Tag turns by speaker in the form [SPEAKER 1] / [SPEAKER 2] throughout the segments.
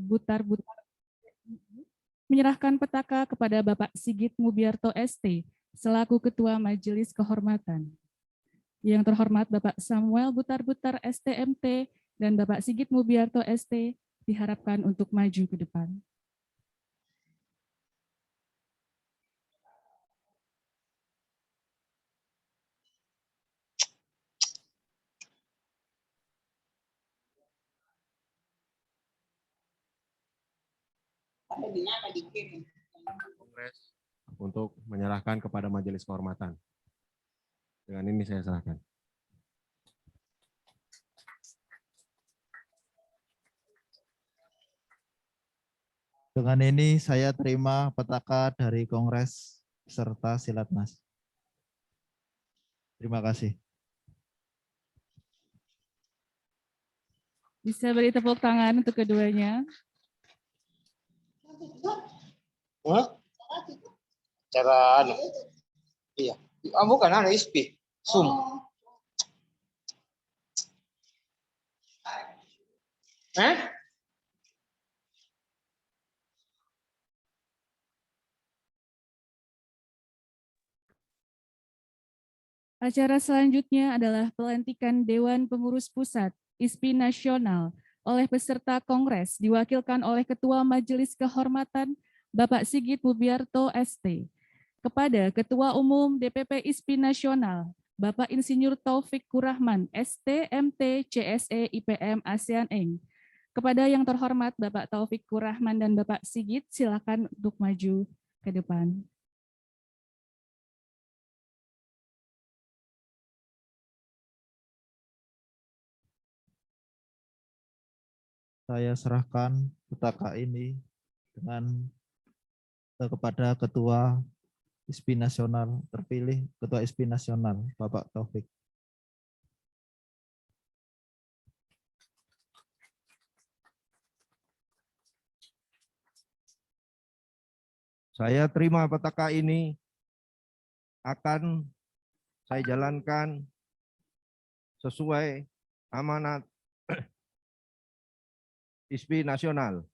[SPEAKER 1] Butar-Butar menyerahkan petaka kepada Bapak Sigit Mubiarto ST selaku Ketua Majelis Kehormatan. Yang terhormat Bapak Samuel Butar-Butar STMT dan Bapak Sigit Mubiarto ST diharapkan untuk maju ke depan.
[SPEAKER 2] Kongres untuk menyerahkan kepada Majelis Kehormatan. Dengan ini saya serahkan.
[SPEAKER 3] Dengan ini saya terima petaka dari Kongres serta Silatnas. Terima kasih.
[SPEAKER 1] Bisa beri tepuk tangan untuk keduanya.
[SPEAKER 4] Cara iya, bukan ada ISP, Zoom.
[SPEAKER 1] Acara selanjutnya adalah pelantikan Dewan Pengurus Pusat ISPI Nasional oleh peserta Kongres diwakilkan oleh Ketua Majelis Kehormatan Bapak Sigit Mubiarto ST. Kepada Ketua Umum DPP ISPI Nasional Bapak Insinyur Taufik Kurahman ST MT CSE IPM ASEAN Inc. Kepada yang terhormat Bapak Taufik Kurahman dan Bapak Sigit, silakan untuk maju ke depan.
[SPEAKER 3] Saya serahkan petaka ini kepada Ketua ISPI Nasional terpilih, Ketua ISPI Nasional, Bapak Taufik.
[SPEAKER 5] Saya terima petaka ini, akan saya jalankan sesuai amanat ISPI Nasional.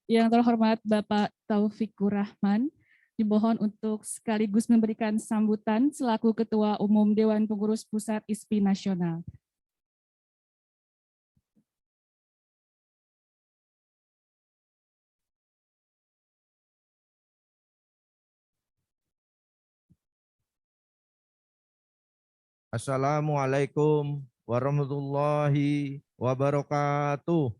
[SPEAKER 1] Yang terhormat Bapak Taufik Kurahman dimohon untuk sekaligus memberikan sambutan selaku Ketua Umum Dewan Pengurus Pusat ISPI Nasional.
[SPEAKER 5] Assalamualaikum warahmatullahi wabarakatuh.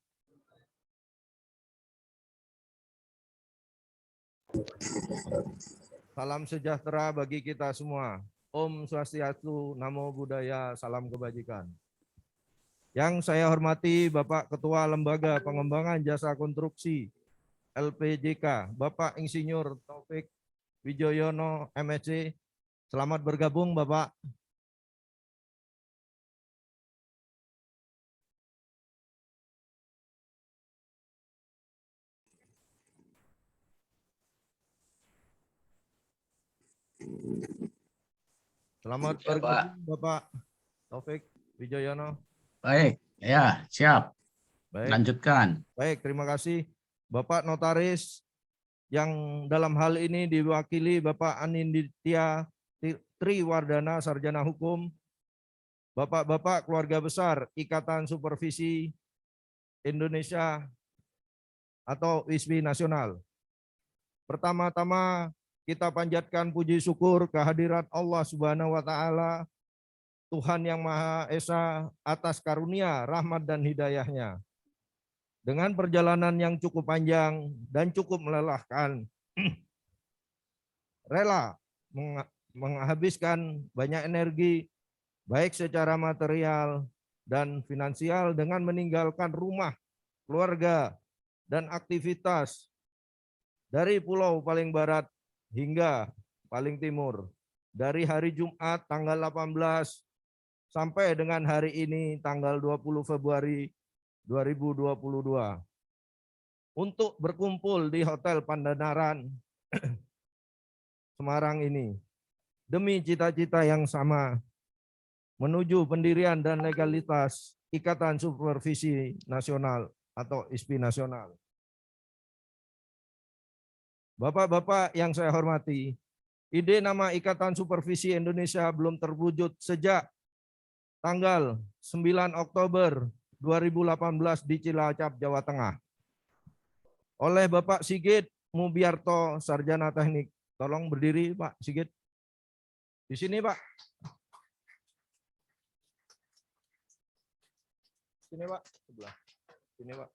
[SPEAKER 5] Salam sejahtera bagi kita semua. Om Swastiastu, Namo Buddhaya, salam kebajikan. Yang saya hormati Bapak Ketua Lembaga Pengembangan Jasa Konstruksi LPJK, Bapak Insinyur Taufik Wijoyono MSc. Selamat bergabung Bapak. Selamat bergabung Bapak Taufik Wijoyono.
[SPEAKER 6] Baik, ya siap.
[SPEAKER 5] Baik.
[SPEAKER 6] Lanjutkan.
[SPEAKER 5] Baik, terima kasih Bapak Notaris yang dalam hal ini diwakili Bapak Anindya Triwardana, Sarjana Hukum, Bapak-bapak keluarga besar Ikatan Supervisi Indonesia atau ISPI Nasional. Pertama-tama kita panjatkan puji syukur kehadirat Allah Subhanahu wa Ta'ala, Tuhan yang Maha Esa, atas karunia, rahmat dan hidayahnya. Dengan perjalanan yang cukup panjang dan cukup melelahkan, rela menghabiskan banyak energi, baik secara material dan finansial, dengan meninggalkan rumah, keluarga, dan aktivitas dari pulau paling barat hingga paling timur. Dari hari Jumat tanggal 18 sampai dengan hari ini tanggal 20 Februari 2022 untuk berkumpul di Hotel Pandanaran Semarang ini demi cita-cita yang sama menuju pendirian dan legalitas Ikatan Supervisi Nasional atau ISPI Nasional. Bapak-bapak yang saya hormati, ide nama Ikatan Supervisi Indonesia belum terwujud sejak tanggal 9 Oktober 2018 di Cilacap, Jawa Tengah. Oleh Bapak Sigit Mubiarto, Sarjana Teknik. Tolong berdiri Pak Sigit. Di sini Pak. Sini Pak, sebelah. Sini Pak.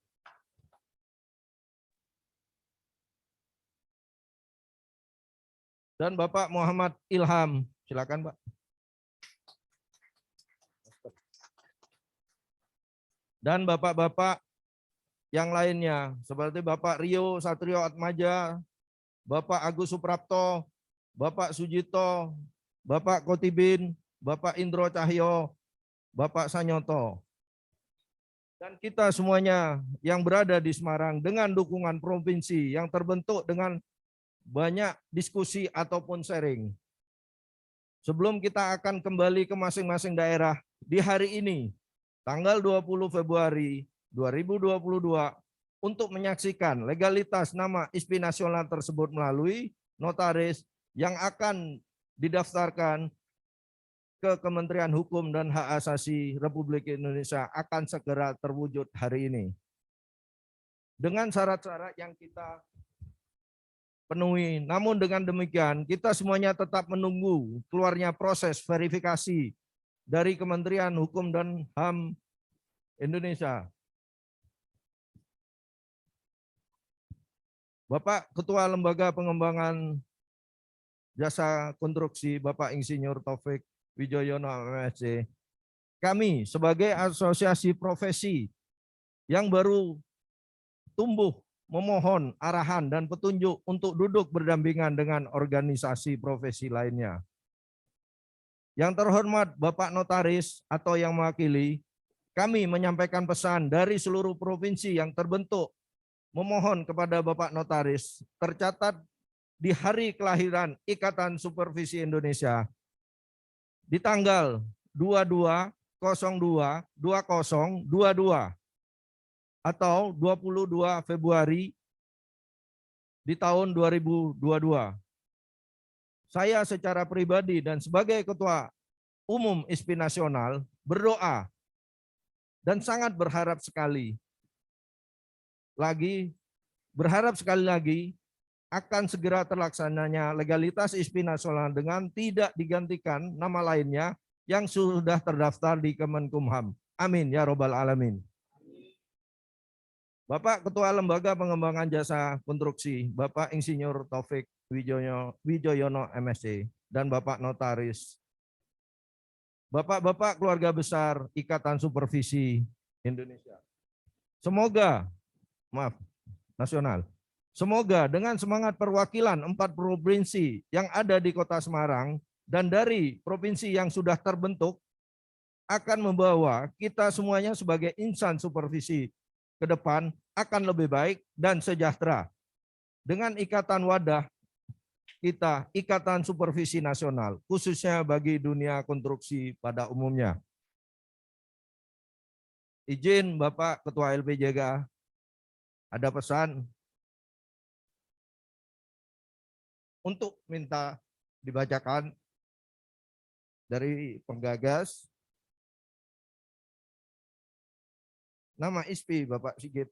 [SPEAKER 5] Dan Bapak Muhammad Ilham, silakan Pak. Dan bapak-bapak yang lainnya seperti Bapak Rio Satrio Atmaja, Bapak Agus Suprapto, Bapak Sujito, Bapak Kotibin, Bapak Indro Cahyo, Bapak Sanyoto. Dan kita semuanya yang berada di Semarang dengan dukungan provinsi yang terbentuk dengan banyak diskusi ataupun sharing. Sebelum kita akan kembali ke masing-masing daerah di hari ini, tanggal 20 Februari 2022, untuk menyaksikan legalitas nama ISPI nasional tersebut melalui notaris yang akan didaftarkan ke Kementerian Hukum dan Hak Asasi Republik Indonesia akan segera terwujud hari ini. Dengan syarat-syarat yang kita penuhi. Namun dengan demikian kita semuanya tetap menunggu keluarnya proses verifikasi dari Kementerian Hukum dan HAM Indonesia. Bapak Ketua Lembaga Pengembangan Jasa Konstruksi, Bapak Insinyur Taufik Wijoyono MSc, kami sebagai asosiasi profesi yang baru tumbuh memohon arahan dan petunjuk untuk duduk berdampingan dengan organisasi profesi lainnya. Yang terhormat Bapak Notaris atau yang mewakili, kami menyampaikan pesan dari seluruh provinsi yang terbentuk, memohon kepada Bapak Notaris tercatat di hari kelahiran Ikatan Supervisi Indonesia di tanggal 22/02/2022 atau 22 Februari di tahun 2022. Saya secara pribadi dan sebagai Ketua Umum ISPI Nasional berdoa dan sangat berharap sekali lagi akan segera terlaksananya legalitas ISPI Nasional dengan tidak digantikan nama lainnya yang sudah terdaftar di Kemenkumham. Amin ya robbal alamin. Bapak Ketua Lembaga Pengembangan Jasa Konstruksi, Bapak Insinyur Taufik Wijoyono MSc, dan Bapak Notaris, Bapak-bapak keluarga besar Ikatan Supervisi Indonesia. Semoga dengan semangat perwakilan 4 provinsi yang ada di Kota Semarang dan dari provinsi yang sudah terbentuk akan membawa kita semuanya sebagai insan supervisi ke depan akan lebih baik dan sejahtera. Dengan ikatan wadah kita, Ikatan Supervisi Nasional, khususnya bagi dunia konstruksi pada umumnya. Izin Bapak Ketua LPJK, ada pesan untuk minta dibacakan dari penggagas nama ISPI Bapak Sigit.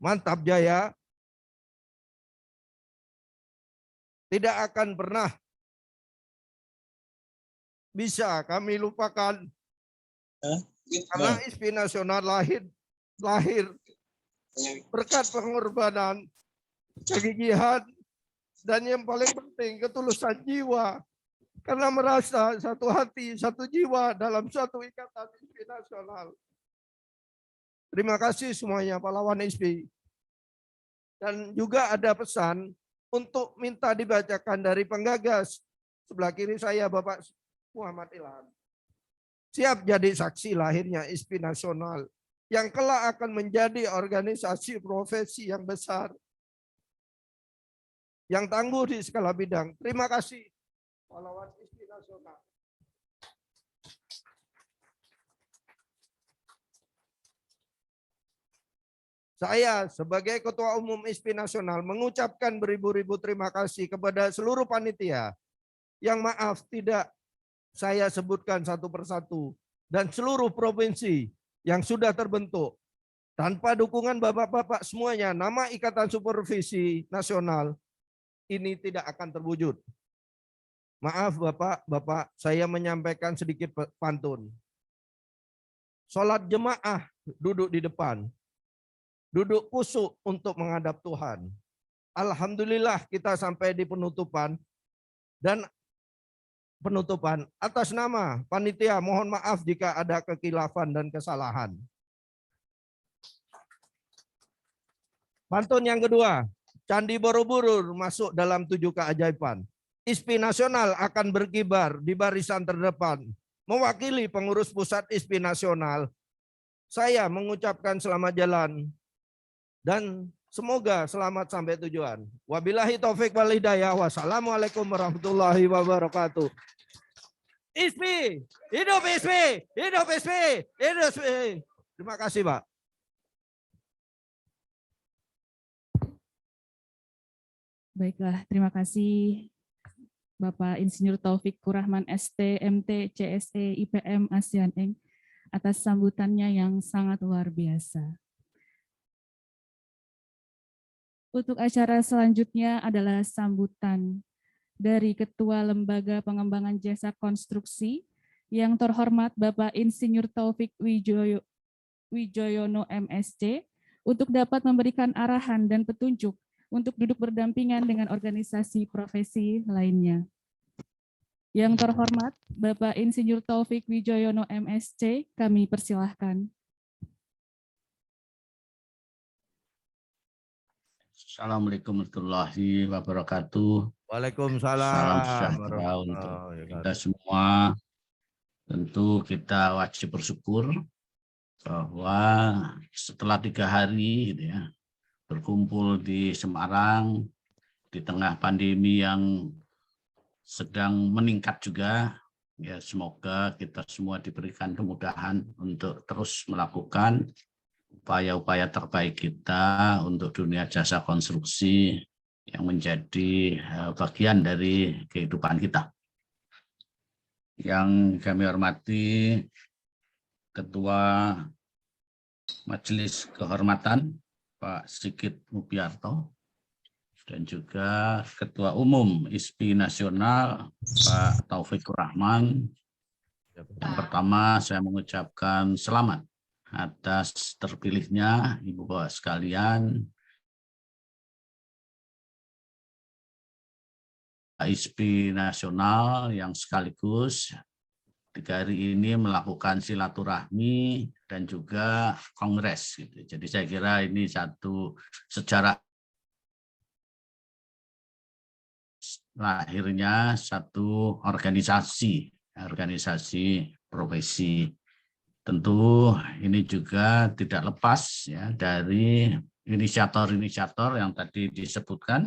[SPEAKER 5] Mantap jaya. Tidak akan pernah bisa kami lupakan karena ISPI Nasional lahir berkat pengorbanan, kegigihan, dan yang paling penting ketulusan jiwa. Karena merasa satu hati, satu jiwa dalam satu ikatan ISPI Nasional. Terima kasih semuanya pahlawan ISPI. Dan juga ada pesan untuk minta dibacakan dari penggagas. Sebelah kiri saya Bapak Muhammad Ilham. Siap jadi saksi lahirnya ISPI Nasional yang kelak akan menjadi organisasi profesi yang besar. yang tangguh di segala bidang. Terima kasih. Pahlawan ISPI Nasional. Saya sebagai Ketua Umum ISPI Nasional mengucapkan beribu-ribu terima kasih kepada seluruh panitia yang maaf tidak saya sebutkan satu persatu dan seluruh provinsi yang sudah terbentuk. Tanpa dukungan bapak-bapak semuanya, nama Ikatan Supervisi Nasional ini tidak akan terwujud. Maaf Bapak, saya menyampaikan sedikit pantun. Sholat jemaah duduk di depan. Duduk kusuk untuk menghadap Tuhan. Alhamdulillah kita sampai di penutupan. Dan penutupan atas nama panitia mohon maaf jika ada kekilafan dan kesalahan. Pantun yang kedua, Candi Borobudur masuk dalam 7 keajaiban. ISPI Nasional akan berkibar di barisan terdepan. Mewakili pengurus pusat ISPI Nasional, saya mengucapkan selamat jalan dan semoga selamat sampai tujuan. Wabillahi taufik wal hidayah. Wassalamualaikum warahmatullahi wabarakatuh. ISPI, hidup ISPI, hidup ISPI, hidup ISPI. Terima kasih, Pak.
[SPEAKER 1] Baiklah, terima kasih Bapak Insinyur Taufik Kurahman ST, MT, CSE, IPM, ASEAN Eng atas sambutannya yang sangat luar biasa. Untuk acara selanjutnya adalah sambutan dari Ketua Lembaga Pengembangan Jasa Konstruksi yang terhormat Bapak Insinyur Taufik Wijoyono MSc untuk dapat memberikan arahan dan petunjuk untuk duduk berdampingan dengan organisasi profesi lainnya. Yang terhormat Bapak Insinyur Taufik Wijoyono MSc, kami persilahkan.
[SPEAKER 6] Assalamualaikum warahmatullahi wabarakatuh.
[SPEAKER 5] Waalaikumsalam.
[SPEAKER 6] Salam sejahtera untuk kita semua. Tentu kita wajib bersyukur bahwa setelah 3 hari gitu ya, berkumpul di Semarang di tengah pandemi yang sedang meningkat juga, ya semoga kita semua diberikan kemudahan untuk terus melakukan upaya-upaya terbaik kita untuk dunia jasa konstruksi yang menjadi bagian dari kehidupan kita. Yang kami hormati Ketua Majelis Kehormatan Pak Sigit Mubiarto dan juga Ketua Umum ISPI Nasional Pak Taufik Kurahman. Yang pertama saya mengucapkan selamat atas terpilihnya Ibu Bapak sekalian ISPI Nasional yang sekaligus 3 hari ini melakukan silaturahmi dan juga kongres. Jadi saya kira ini satu sejarah lahirnya satu organisasi profesi. Tentu ini juga tidak lepas ya dari inisiator-inisiator yang tadi disebutkan.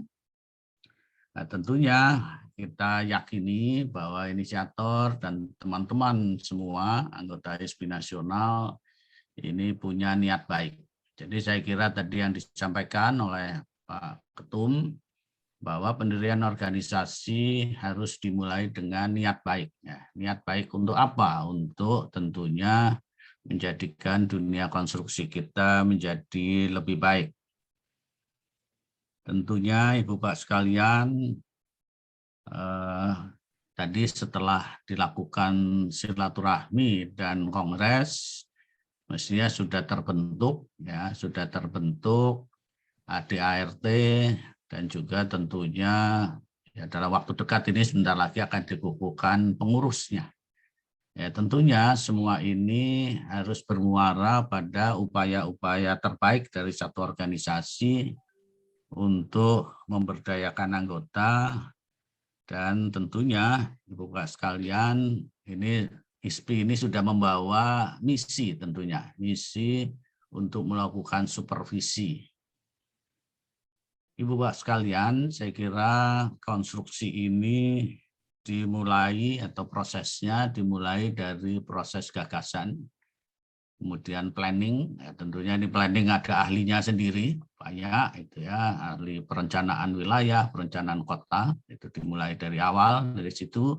[SPEAKER 6] Nah, tentunya kita yakini bahwa inisiator dan teman-teman semua anggota ISPI Nasional ini punya niat baik. Jadi saya kira tadi yang disampaikan oleh Pak Ketum bahwa pendirian organisasi harus dimulai dengan niat baik. Ya, niat baik untuk apa? Untuk tentunya menjadikan dunia konstruksi kita menjadi lebih baik. Tentunya Ibu Bapak sekalian, tadi setelah dilakukan silaturahmi dan kongres, mestinya sudah terbentuk ADART dan juga tentunya ya dalam waktu dekat ini sebentar lagi akan dikukuhkan pengurusnya. Ya tentunya semua ini harus bermuara pada upaya-upaya terbaik dari satu organisasi untuk memberdayakan anggota. Dan tentunya Ibu Bapak sekalian, ini ISPI ini sudah membawa misi tentunya, misi untuk melakukan supervisi. Ibu Bapak sekalian, saya kira konstruksi ini dimulai atau prosesnya dimulai dari proses gagasan, kemudian planning, ya tentunya ini planning ada ahlinya sendiri, banyak itu ya, ahli perencanaan wilayah, perencanaan kota, itu dimulai dari awal, dari situ.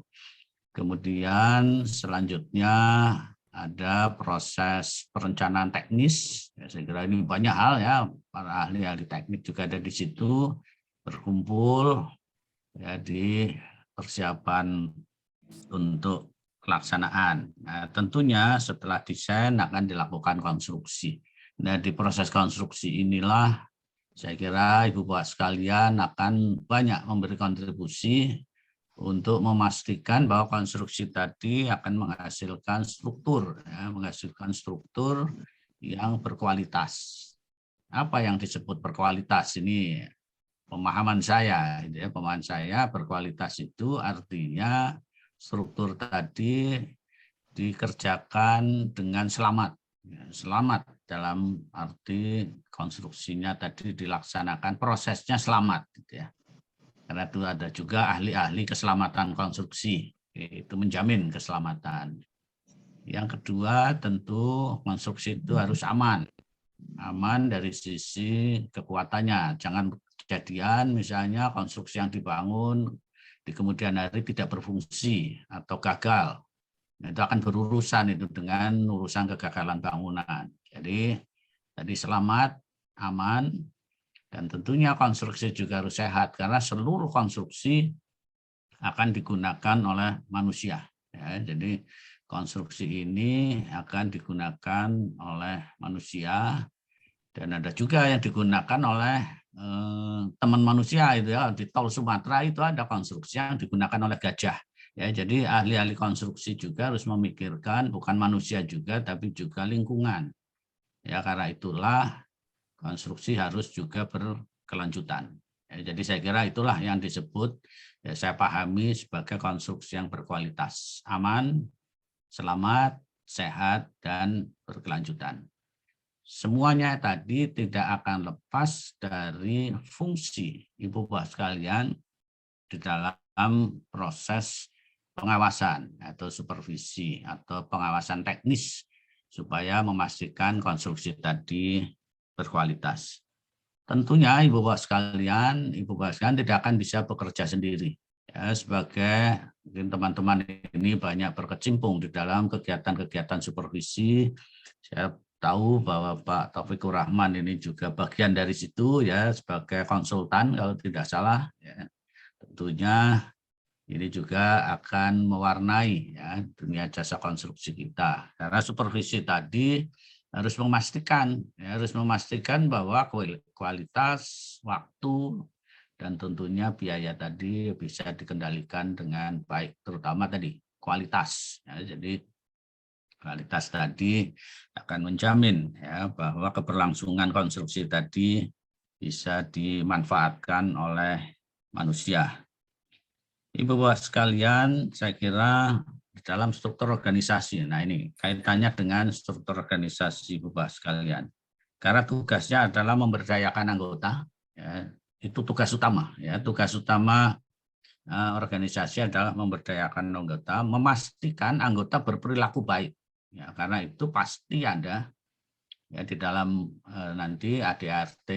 [SPEAKER 6] Kemudian selanjutnya ada proses perencanaan teknis, ya, saya kira ini banyak hal ya, para ahli-ahli teknik juga ada di situ, berkumpul ya di persiapan untuk pelaksanaan. Nah, tentunya setelah desain akan dilakukan konstruksi. Nah, di proses konstruksi inilah saya kira Ibu Bapak sekalian akan banyak memberi kontribusi untuk memastikan bahwa konstruksi tadi akan menghasilkan struktur, ya, menghasilkan struktur yang berkualitas. Apa yang disebut berkualitas ini? Pemahaman saya, ya, pemahaman saya berkualitas itu artinya struktur tadi dikerjakan dengan selamat. Selamat dalam arti konstruksinya tadi dilaksanakan, prosesnya selamat. Gitu ya. Karena itu ada juga ahli-ahli keselamatan konstruksi, itu menjamin keselamatan. Yang kedua tentu konstruksi itu harus aman. Aman dari sisi kekuatannya. Jangan kejadian misalnya konstruksi yang dibangun di kemudian hari tidak berfungsi atau gagal. Nah, itu akan berurusan itu dengan urusan kegagalan bangunan. Jadi tadi selamat, aman, dan tentunya konstruksi juga harus sehat karena seluruh konstruksi akan digunakan oleh manusia. Ya, jadi konstruksi ini akan digunakan oleh manusia dan ada juga yang digunakan oleh teman manusia itu ya, di tol Sumatera itu ada konstruksi yang digunakan oleh gajah. Ya, jadi ahli-ahli konstruksi juga harus memikirkan bukan manusia juga tapi juga lingkungan. Ya, karena itulah konstruksi harus juga berkelanjutan. Ya, jadi saya kira itulah yang disebut, ya, saya pahami sebagai konstruksi yang berkualitas, aman, selamat, sehat, dan berkelanjutan. Semuanya tadi tidak akan lepas dari fungsi Ibu Bapak sekalian di dalam proses pengawasan atau supervisi atau pengawasan teknis supaya memastikan konstruksi tadi berkualitas. Tentunya Ibu Bapak sekalian tidak akan bisa bekerja sendiri. Ya, sebagai mungkin teman-teman ini banyak berkecimpung di dalam kegiatan-kegiatan supervisi. Saya tahu bahwa Pak Taufikur Rahman ini juga bagian dari situ ya sebagai konsultan kalau tidak salah. Ya. Tentunya ini juga akan mewarnai ya dunia jasa konstruksi kita. Karena supervisi tadi harus memastikan bahwa kualitas, waktu, dan tentunya biaya tadi bisa dikendalikan dengan baik, terutama tadi kualitas. Ya, jadi kualitas tadi akan menjamin ya bahwa keberlangsungan konstruksi tadi bisa dimanfaatkan oleh manusia. Ibu Bapak sekalian, saya kira di dalam struktur organisasi, nah ini kaitannya dengan struktur organisasi Ibu Bapak sekalian. Karena tugasnya adalah memberdayakan anggota, ya, itu tugas utama. Ya, tugas utama organisasi adalah memberdayakan anggota, memastikan anggota berperilaku baik. Ya, karena itu pasti ada ya di dalam nanti ADART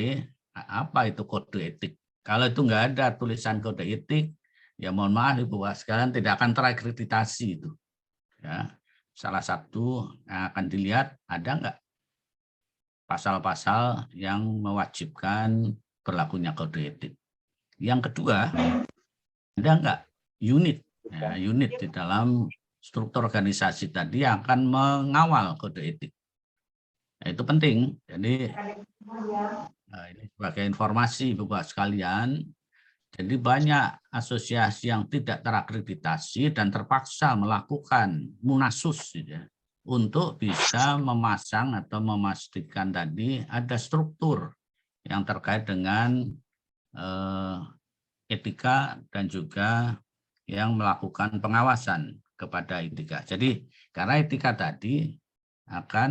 [SPEAKER 6] apa itu kode etik. Kalau itu nggak ada tulisan kode etik, ya mohon maaf Ibu Bapak sekalian tidak akan terakreditasi itu. Ya, salah satu yang akan dilihat ada nggak pasal-pasal yang mewajibkan berlakunya kode etik. Yang kedua, ada nggak unit, ya, unit di dalam struktur organisasi tadi yang akan mengawal kode etik. Nah, itu penting. Jadi ini sebagai informasi Ibu Bapak sekalian. Jadi banyak asosiasi yang tidak terakreditasi dan terpaksa melakukan munasus ya, untuk bisa memasang atau memastikan tadi ada struktur yang terkait dengan etika dan juga yang melakukan pengawasan kepada etika. Jadi karena etika tadi akan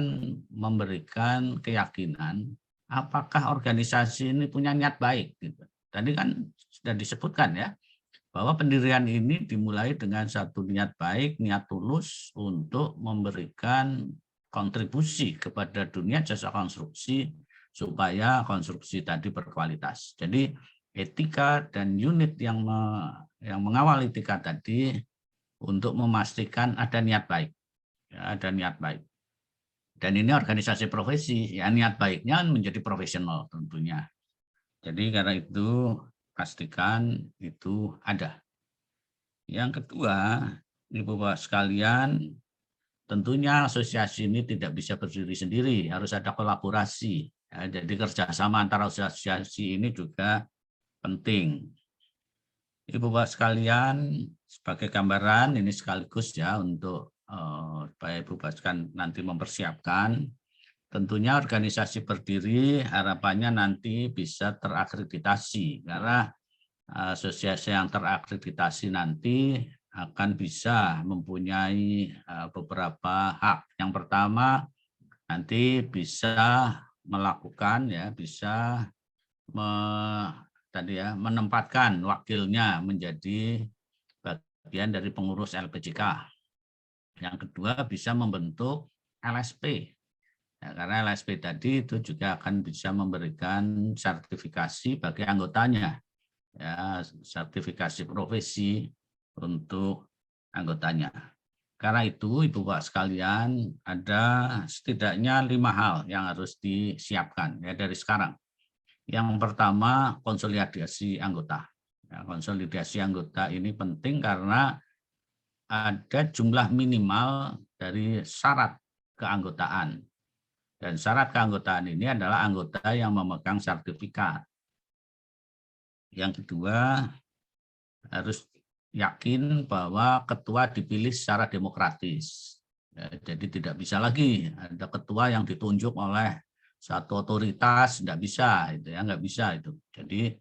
[SPEAKER 6] memberikan keyakinan apakah organisasi ini punya niat baik gitu. Tadi kan sudah disebutkan ya, bahwa pendirian ini dimulai dengan satu niat baik, niat tulus untuk memberikan kontribusi kepada dunia jasa konstruksi supaya konstruksi tadi berkualitas. Jadi etika dan unit yang mengawal etika tadi untuk memastikan ada niat baik, ya, ada niat baik. Dan ini organisasi profesi, ya niat baiknya menjadi profesional tentunya. Jadi karena itu pastikan itu ada. Yang kedua, Ibu Bapak sekalian, tentunya asosiasi ini tidak bisa berdiri sendiri, harus ada kolaborasi. Ya, jadi kerjasama antara asosiasi ini juga penting. Ibu Bapak sekalian, sebagai gambaran ini sekaligus ya untuk supaya Ibu Bapak sekalian nanti mempersiapkan. Tentunya organisasi berdiri harapannya nanti bisa terakreditasi, karena asosiasi yang terakreditasi nanti akan bisa mempunyai beberapa hak. Yang pertama, nanti bisa melakukan ya, bisa menempatkan wakilnya menjadi bagian dari pengurus LPJK. Yang kedua, bisa membentuk LSP. Ya, karena LSP tadi itu juga akan bisa memberikan sertifikasi bagi anggotanya, ya, sertifikasi profesi untuk anggotanya. Karena itu, Ibu Bapak sekalian, ada setidaknya 5 hal yang harus disiapkan ya dari sekarang. Yang pertama, konsolidasi anggota. Ya, konsolidasi anggota ini penting karena ada jumlah minimal dari syarat keanggotaan. Dan syarat keanggotaan ini adalah anggota yang memegang sertifikat. Yang kedua, harus yakin bahwa ketua dipilih secara demokratis. Ya, jadi tidak bisa lagi ada ketua yang ditunjuk oleh satu otoritas, tidak bisa, itu ya, nggak bisa itu. Jadi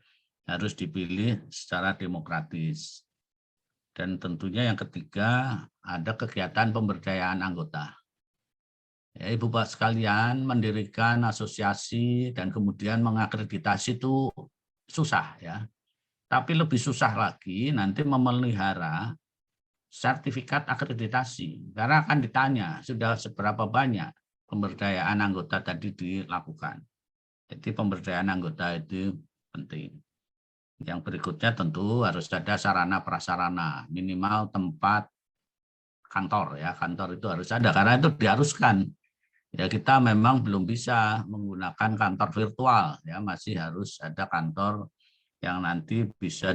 [SPEAKER 6] harus dipilih secara demokratis. Dan tentunya yang ketiga, ada kegiatan pemberdayaan anggota. Ya, Ibu Bapak sekalian, mendirikan asosiasi dan kemudian mengakreditasi itu susah ya. Tapi lebih susah lagi nanti memelihara sertifikat akreditasi. Karena akan ditanya sudah seberapa banyak pemberdayaan anggota tadi dilakukan. Jadi pemberdayaan anggota itu penting. Yang berikutnya tentu harus ada sarana prasarana, minimal tempat kantor ya. Kantor itu harus ada karena itu diharuskan. Ya, kita memang belum bisa menggunakan kantor virtual ya, masih harus ada kantor yang nanti bisa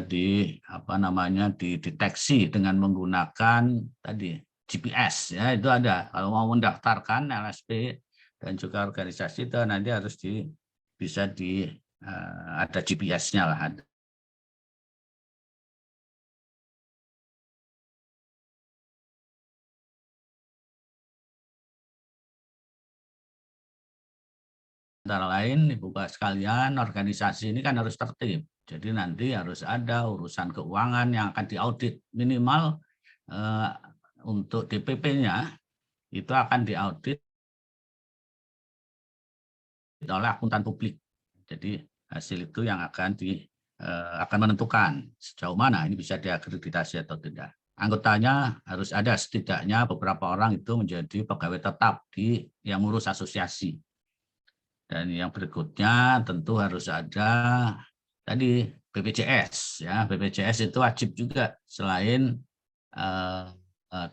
[SPEAKER 6] dideteksi dengan menggunakan tadi GPS ya, itu ada. Kalau mau mendaftarkan LSP dan juga organisasi itu nanti harus ada GPS-nya lah. Antara lain, Ibu Bapak sekalian, organisasi ini kan harus tertib. Jadi nanti harus ada urusan keuangan yang akan diaudit. Minimal untuk DPP-nya itu akan diaudit oleh akuntan publik. Jadi hasil itu yang akan menentukan sejauh mana ini bisa diakreditasi atau tidak. Anggotanya harus ada setidaknya beberapa orang itu menjadi pegawai tetap yang ngurus asosiasi. Dan yang berikutnya tentu harus ada tadi BPJS ya. BPJS itu wajib juga selain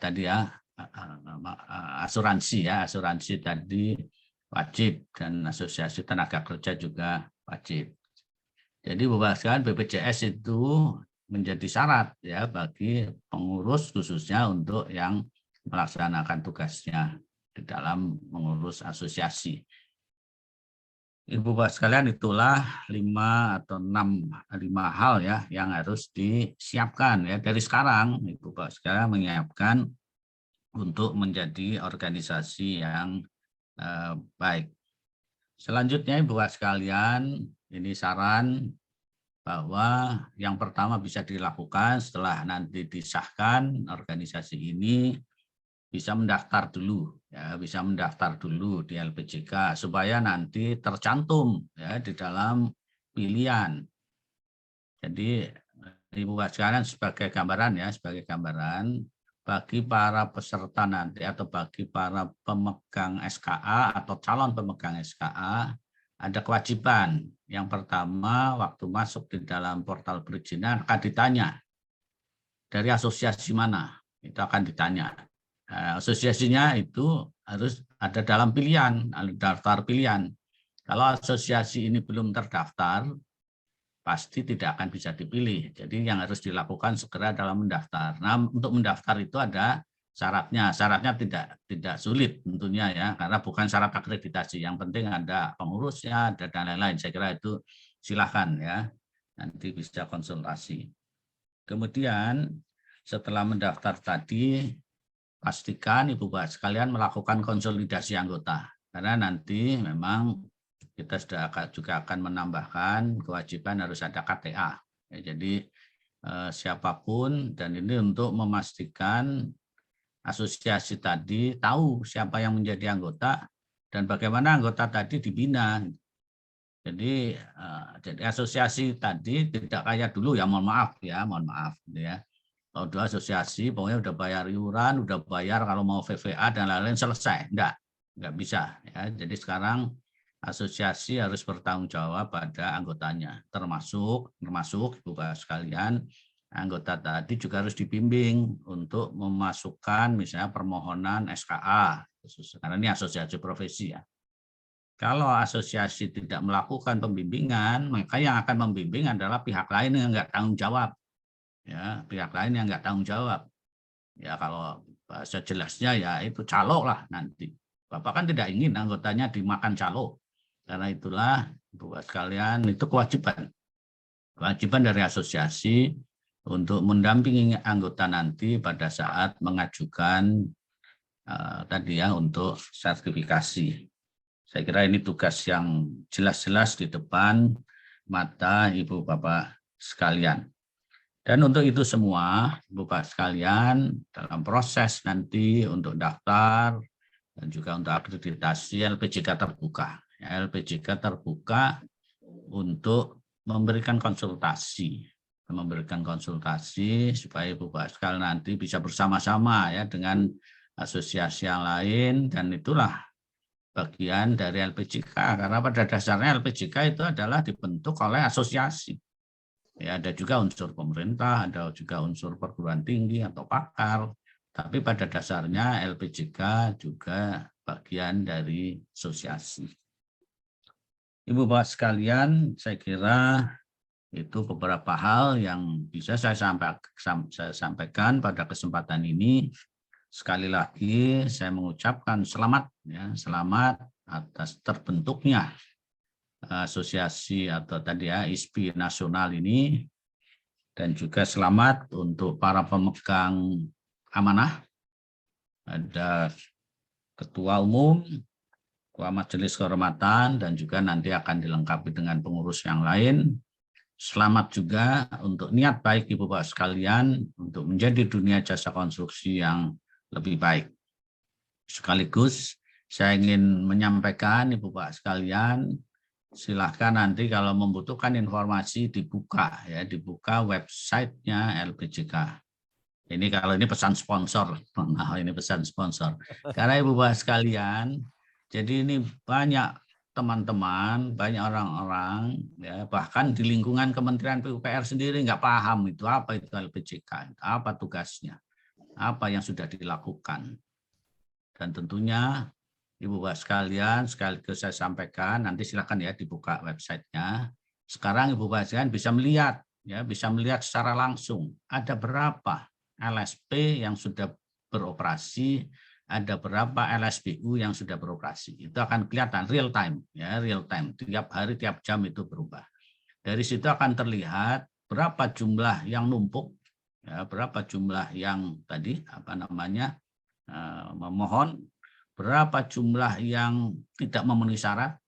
[SPEAKER 6] tadi ya asuransi tadi wajib, dan asosiasi tenaga kerja juga wajib. Jadi Bapak sekalian, BPJS itu menjadi syarat ya bagi pengurus khususnya untuk yang melaksanakan tugasnya di dalam mengurus asosiasi. Ibu Bapak sekalian, itulah 5 hal ya yang harus disiapkan ya dari sekarang. Ibu Bapak sekalian menyiapkan untuk menjadi organisasi yang baik. Selanjutnya Ibu Bapak sekalian, ini saran bahwa yang pertama bisa dilakukan setelah nanti disahkan organisasi ini, bisa mendaftar dulu ya, bisa mendaftar dulu di LPJK supaya nanti tercantum ya di dalam pilihan Jadi Ibu Bapak sekalian sebagai gambaran ya, sebagai gambaran bagi para peserta nanti atau bagi para pemegang SKA atau calon pemegang SKA ada kewajiban. Yang pertama, waktu masuk di dalam portal perizinan akan ditanya dari asosiasi mana, itu akan ditanya. Asosiasinya itu harus ada dalam pilihan, daftar pilihan. Kalau asosiasi ini belum terdaftar, pasti tidak akan bisa dipilih. Jadi yang harus dilakukan segera dalam mendaftar. Nah, untuk mendaftar itu ada syaratnya. Syaratnya tidak sulit tentunya ya, karena bukan syarat akreditasi. Yang penting ada pengurusnya, ada dan lain-lain. Saya kira itu silakan ya. Nanti bisa konsultasi. Kemudian setelah mendaftar tadi, pastikan Ibu Bapak sekalian melakukan konsolidasi anggota. Karena nanti memang kita juga akan menambahkan kewajiban harus ada KTA. Ya, jadi siapapun, dan ini untuk memastikan asosiasi tadi tahu siapa yang menjadi anggota dan bagaimana anggota tadi dibina. Jadi asosiasi tadi tidak kayak dulu ya, mohon maaf gitu ya. Kalau dulu asosiasi pokoknya udah bayar iuran, udah bayar kalau mau VVA dan lain-lain selesai. Enggak bisa ya. Jadi sekarang asosiasi harus bertanggung jawab pada anggotanya, termasuk Ibu Bapak sekalian, anggota tadi juga harus dibimbing untuk memasukkan misalnya permohonan SKA, karena ini asosiasi profesi ya. Kalau asosiasi tidak melakukan pembimbingan, maka yang akan membimbing adalah pihak lain yang enggak tanggung jawab. Ya, pihak lain yang enggak tanggung jawab. Ya, kalau bahasa jelasnya ya itu calo lah nanti. Bapak kan tidak ingin anggotanya dimakan calo. Karena itulah Ibu Bapak sekalian, itu kewajiban dari asosiasi untuk mendampingi anggota nanti pada saat mengajukan tadi ya untuk sertifikasi. Saya kira ini tugas yang jelas-jelas di depan mata Ibu Bapak sekalian. Dan untuk itu semua Ibu Bapak sekalian, dalam proses nanti untuk daftar dan juga untuk akreditasi, LPJK terbuka. LPJK terbuka untuk memberikan konsultasi supaya Ibu Bapak sekalian nanti bisa bersama-sama ya dengan asosiasi yang lain, dan itulah bagian dari LPJK, karena pada dasarnya LPJK itu adalah dibentuk oleh asosiasi. Ya, ada juga unsur pemerintah, ada juga unsur perguruan tinggi atau pakar, tapi pada dasarnya LPJK juga bagian dari asosiasi. Ibu Bapak sekalian, saya kira itu beberapa hal yang bisa saya sampaikan pada kesempatan ini. Sekali lagi saya mengucapkan selamat ya, selamat atas terbentuknya asosiasi atau tadi ya ISPI nasional ini, dan juga selamat untuk para pemegang amanah. Ada ketua umum, ketua majelis kehormatan, dan juga nanti akan dilengkapi dengan pengurus yang lain. Selamat juga untuk niat baik Ibu Bapak sekalian untuk menjadi dunia jasa konstruksi yang lebih baik. Sekaligus saya ingin menyampaikan Ibu Bapak sekalian, silahkan nanti kalau membutuhkan informasi dibuka websitenya LPJK. Ini kalau ini pesan sponsor, ini pesan sponsor. Karena Ibu Bapak sekalian, jadi ini banyak teman-teman, banyak orang-orang, ya, bahkan di lingkungan Kementerian PUPR sendiri nggak paham itu apa itu LPJK, apa tugasnya, apa yang sudah dilakukan. Dan tentunya Ibu Bapak sekalian, sekaligus saya sampaikan, nanti silakan ya dibuka websitenya. Sekarang Ibu Bapak sekalian bisa melihat, ya, bisa melihat secara langsung ada berapa LSP yang sudah beroperasi, ada berapa LSPU yang sudah beroperasi. Itu akan kelihatan real time, ya, real time. Tiap hari, tiap jam itu berubah. Dari situ akan terlihat berapa jumlah yang numpuk, ya, berapa jumlah yang tadi memohon, berapa jumlah yang tidak memenuhi syarat,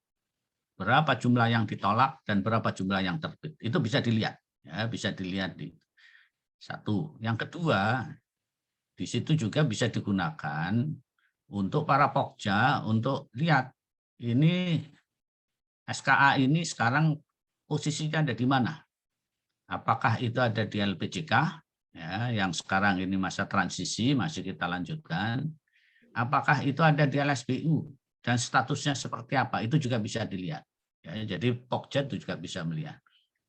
[SPEAKER 6] berapa jumlah yang ditolak, dan berapa jumlah yang terbit. Itu bisa dilihat, ya, bisa dilihat di satu. Yang kedua, di situ juga bisa digunakan untuk para pokja untuk lihat ini SKA ini sekarang posisinya ada di mana. Apakah itu ada di LPJK, ya, yang sekarang ini masa transisi, masih kita lanjutkan. Apakah itu ada di LSPU, dan statusnya seperti apa, itu juga bisa dilihat. Ya, jadi Pokja itu juga bisa melihat.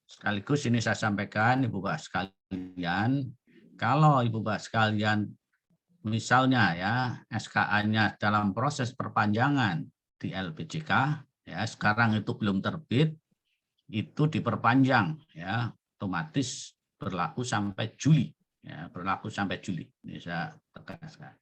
[SPEAKER 6] Sekaligus ini saya sampaikan, Ibu Bapak sekalian, kalau Ibu Bapak sekalian, misalnya ya SKA-nya dalam proses perpanjangan di LPJK, ya sekarang itu belum terbit, itu diperpanjang, ya otomatis berlaku sampai Juli, ya berlaku sampai Juli. Ini saya tegaskan.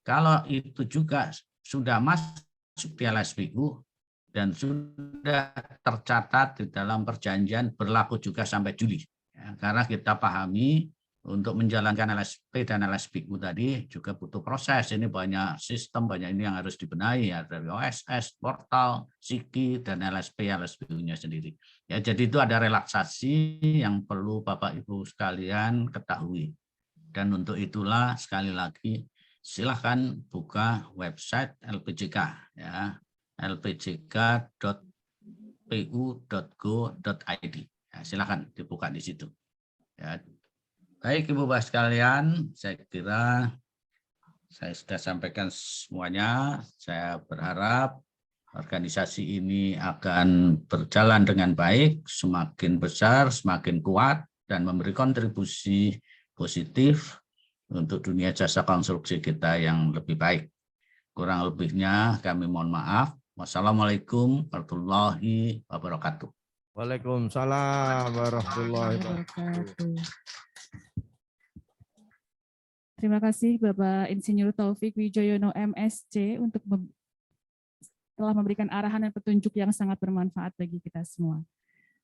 [SPEAKER 6] Kalau itu juga sudah masuk di LSPU dan sudah tercatat di dalam perjanjian berlaku juga sampai Juli, ya, karena kita pahami untuk menjalankan LSP dan LSPU tadi juga butuh proses. Ini banyak sistem, banyak ini yang harus dibenahi, ya, dari OSS, portal, SIKI, dan LSP, LSPU-nya sendiri. Ya, jadi itu ada relaksasi yang perlu Bapak Ibu sekalian ketahui. Dan untuk itulah sekali lagi silahkan buka website LPJK, ya, lpjk.pu.go.id. Ya, silahkan dibuka di situ. Ya. Baik Ibu Bapak sekalian, saya kira saya sudah sampaikan semuanya. Saya berharap organisasi ini akan berjalan dengan baik, semakin besar, semakin kuat, dan memberi kontribusi positif untuk dunia jasa konstruksi kita yang lebih baik. Kurang lebihnya kami mohon maaf. Wassalamualaikum warahmatullahi wabarakatuh.
[SPEAKER 5] Waalaikumsalam warahmatullahi wabarakatuh.
[SPEAKER 1] Terima kasih Bapak Insinyur Taufik Wijoyono MSc untuk telah memberikan arahan dan petunjuk yang sangat bermanfaat bagi kita semua.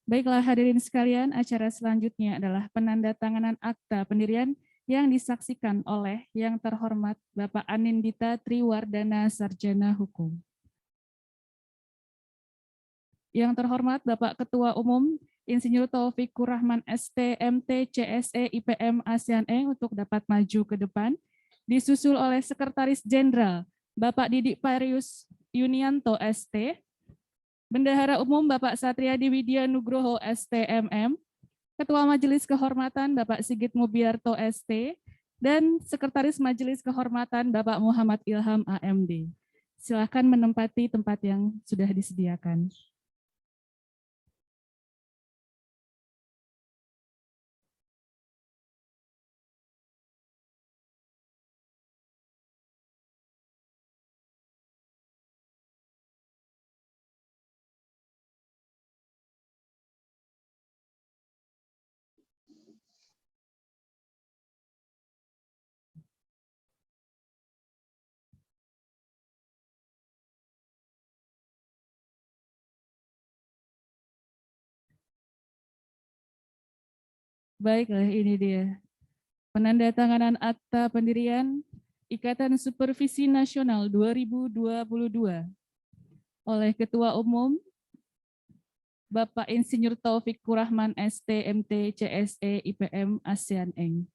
[SPEAKER 1] Baiklah hadirin sekalian, acara selanjutnya adalah penandatanganan akta pendirian yang disaksikan oleh yang terhormat Bapak Anindita Triwardana Sarjana Hukum. Yang terhormat Bapak Ketua Umum Insinyur Taufikur Rahman ST, MT, CSE, IPM, ASEAN untuk dapat maju ke depan, disusul oleh Sekretaris Jenderal Bapak Didik Parius Yunianto ST, Bendahara Umum Bapak Satriadi Widya Nugroho STMM, Ketua Majelis Kehormatan Bapak Sigit Mubiarto ST, dan Sekretaris Majelis Kehormatan Bapak Muhammad Ilham AMD. Silakan menempati tempat yang sudah disediakan. Baiklah, ini dia. Penandatanganan Akta Pendirian Ikatan Supervisi Nasional 2022 oleh Ketua Umum Bapak Insinyur Taufikur Rahman ST, MT, CSE, IPM, ASEAN Eng.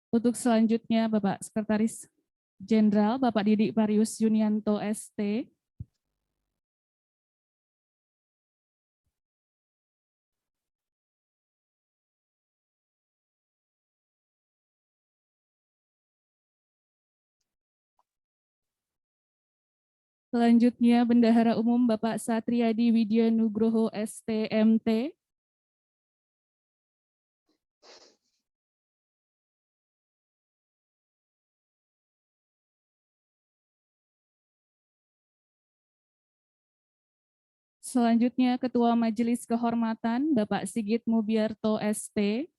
[SPEAKER 1] Untuk selanjutnya Bapak Sekretaris Jenderal Bapak Didik Parius Yunianto ST. Selanjutnya Bendahara Umum Bapak Satriadi Widya Nugroho STMT. Selanjutnya Ketua Majelis Kehormatan Bapak Sigit Mubiarto ST.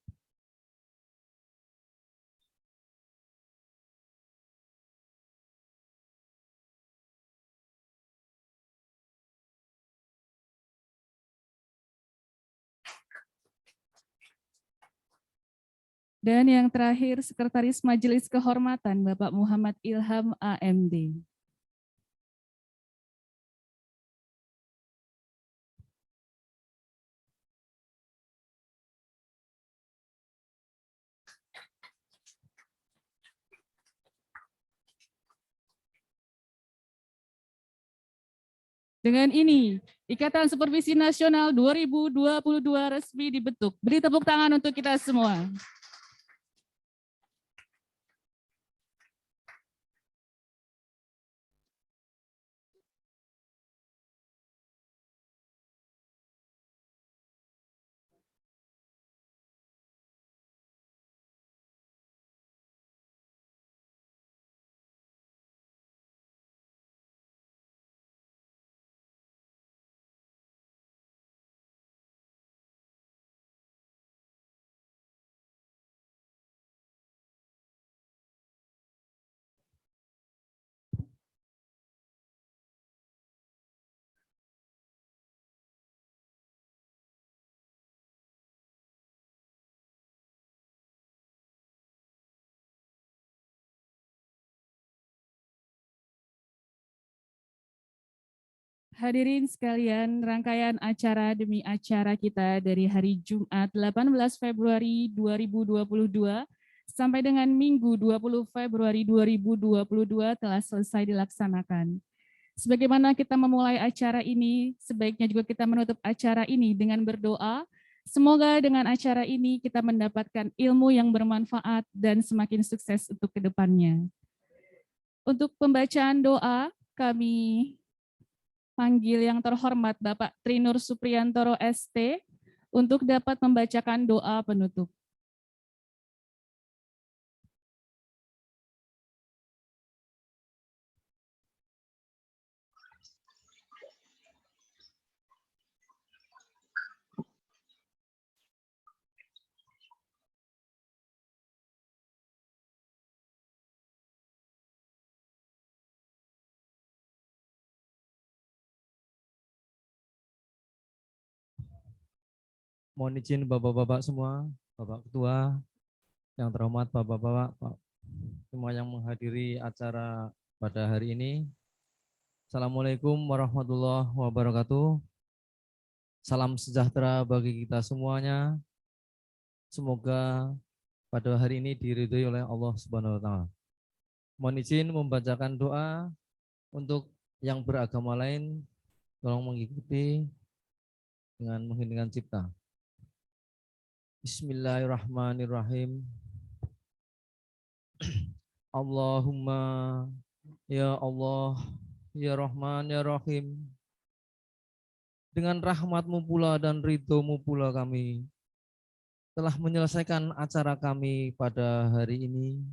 [SPEAKER 1] Dan yang terakhir, Sekretaris Majelis Kehormatan Bapak Muhammad Ilham AMD. Dengan ini, Ikatan Supervisi Nasional 2022 resmi dibentuk. Beri tepuk tangan untuk kita semua. Hadirin sekalian, rangkaian acara demi acara kita dari hari Jumat 18 Februari 2022 sampai dengan Minggu 20 Februari 2022 telah selesai dilaksanakan. Sebagaimana kita memulai acara ini, sebaiknya juga kita menutup acara ini dengan berdoa. Semoga dengan acara ini kita mendapatkan ilmu yang bermanfaat dan semakin sukses untuk kedepannya. Untuk pembacaan doa, kami panggil yang terhormat Bapak Trinur Supriyantoro ST untuk dapat membacakan doa penutup.
[SPEAKER 7] Mohon izin Bapak-Bapak semua, Bapak Ketua, yang terhormat Bapak-Bapak, semua yang menghadiri acara pada hari ini. Assalamualaikum warahmatullahi wabarakatuh. Salam sejahtera bagi kita semuanya. Semoga pada hari ini diridhoi oleh Allah Subhanahu wa taala. Mohon izin membacakan doa untuk yang beragama lain, tolong mengikuti dengan mengheningkan cipta. Bismillahirrahmanirrahim. Allahumma ya Allah, ya Rahman, ya Rahim. Dengan rahmat-Mu pula dan ridho-Mu pula kami telah menyelesaikan acara kami pada hari ini.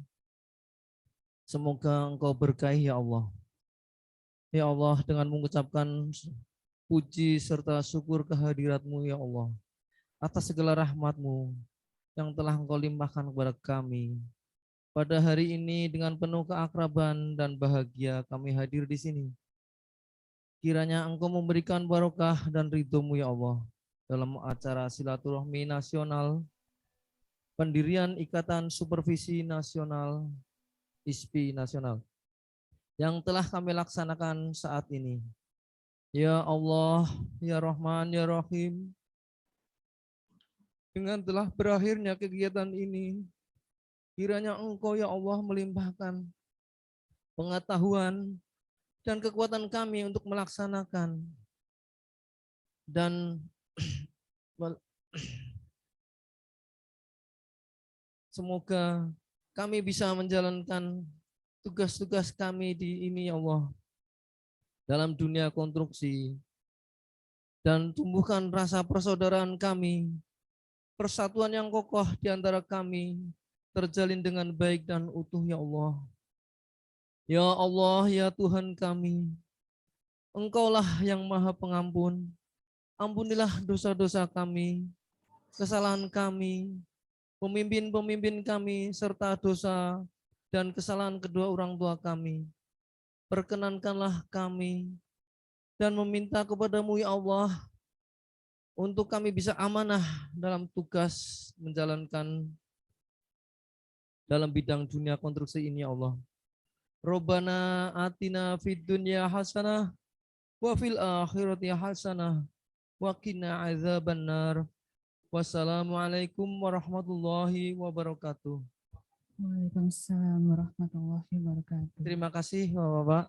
[SPEAKER 7] Semoga Engkau berkahi ya Allah. Ya Allah, dengan mengucapkan puji serta syukur kehadirat-Mu ya Allah, atas segala rahmat-Mu yang telah Engkau limpahkan kepada kami. Pada hari ini dengan penuh keakraban dan bahagia kami hadir di sini. Kiranya Engkau memberikan barokah dan ridho-Mu ya Allah dalam acara silaturahmi nasional, pendirian Ikatan Supervisi Nasional, ISPI Nasional, yang telah kami laksanakan saat ini. Ya Allah, ya Rahman, ya Rahim, dengan telah berakhirnya kegiatan ini, kiranya Engkau ya Allah melimpahkan pengetahuan dan kekuatan kami untuk melaksanakan dan semoga kami bisa menjalankan tugas-tugas kami di ini ya Allah dalam dunia konstruksi dan tumbuhkan rasa persaudaraan kami, persatuan yang kokoh di antara kami terjalin dengan baik dan utuh ya Allah. Ya Allah, ya Tuhan kami, Engkaulah yang Maha Pengampun. Ampunilah dosa-dosa kami, kesalahan kami, pemimpin-pemimpin kami, serta dosa dan kesalahan kedua orang tua kami. Perkenankanlah kami dan meminta kepadamu ya Allah, untuk kami bisa amanah dalam tugas menjalankan dalam bidang dunia konstruksi ini ya Allah. Robbana atina fid dunya hasanah wa fil akhirati hasanah wa qina adzabannar. Wassalamualaikum warahmatullahi wabarakatuh.
[SPEAKER 1] Waalaikumsalam warahmatullahi wabarakatuh.
[SPEAKER 7] Terima kasih Bapak-Bapak.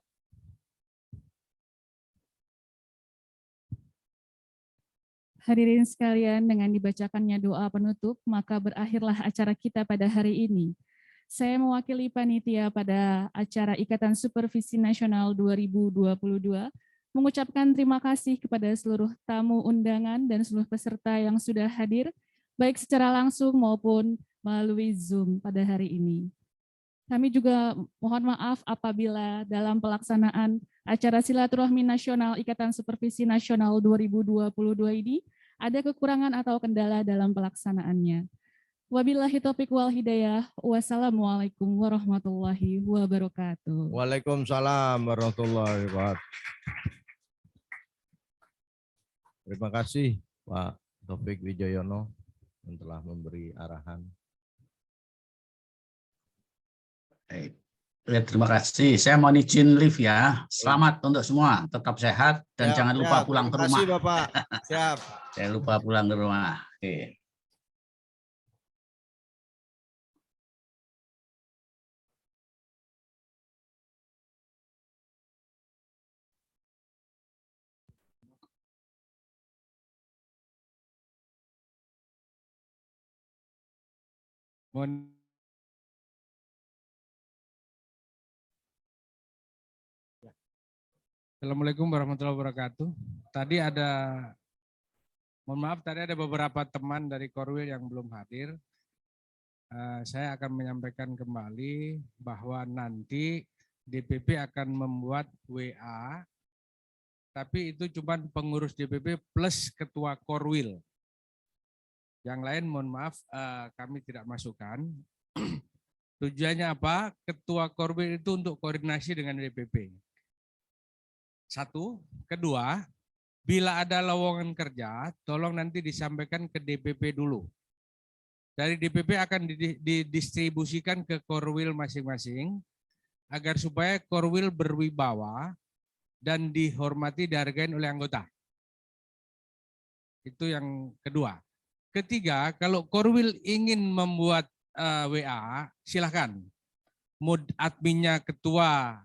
[SPEAKER 1] Hadirin sekalian, dengan dibacakannya doa penutup, maka berakhirlah acara kita pada hari ini. Saya mewakili panitia pada acara Ikatan Supervisi Nasional 2022, mengucapkan terima kasih kepada seluruh tamu undangan dan seluruh peserta yang sudah hadir, baik secara langsung maupun melalui Zoom pada hari ini. Kami juga mohon maaf apabila dalam pelaksanaan acara Silaturahmi Nasional Ikatan Supervisi Nasional 2022 ini ada kekurangan atau kendala dalam pelaksanaannya. Wabillahi taufiq wal hidayah. Wassalamualaikum warahmatullahi wabarakatuh.
[SPEAKER 5] Waalaikumsalam warahmatullahi wabarakatuh. Terima kasih Pak Taufik Wijoyono yang telah memberi arahan.
[SPEAKER 6] Baik. Ya, terima kasih. Saya mohon izin live ya. Selamat untuk semua. Tetap sehat dan
[SPEAKER 5] Siap,
[SPEAKER 6] jangan lupa
[SPEAKER 5] siap.
[SPEAKER 6] pulang ke
[SPEAKER 5] Terima
[SPEAKER 6] rumah.
[SPEAKER 5] kasih Bapak. Siap.
[SPEAKER 6] Jangan lupa pulang ke rumah. Oke.
[SPEAKER 8] Mohon Assalamualaikum warahmatullahi wabarakatuh. Tadi mohon maaf, tadi ada beberapa teman dari Korwil yang belum hadir. Saya akan menyampaikan kembali bahwa nanti DPP akan membuat WA, tapi itu cuma pengurus DPP plus ketua Korwil. Yang lain mohon maaf, kami tidak masukkan. Tujuannya apa? Ketua Korwil itu untuk koordinasi dengan DPP. Satu, kedua, bila ada lowongan kerja, tolong nanti disampaikan ke DPP dulu. Dari DPP akan didistribusikan ke Korwil masing-masing, agar supaya Korwil berwibawa dan dihormati, dihargai oleh anggota. Itu yang kedua. Ketiga, kalau Korwil ingin membuat WA, silakan. Mood adminnya ketua,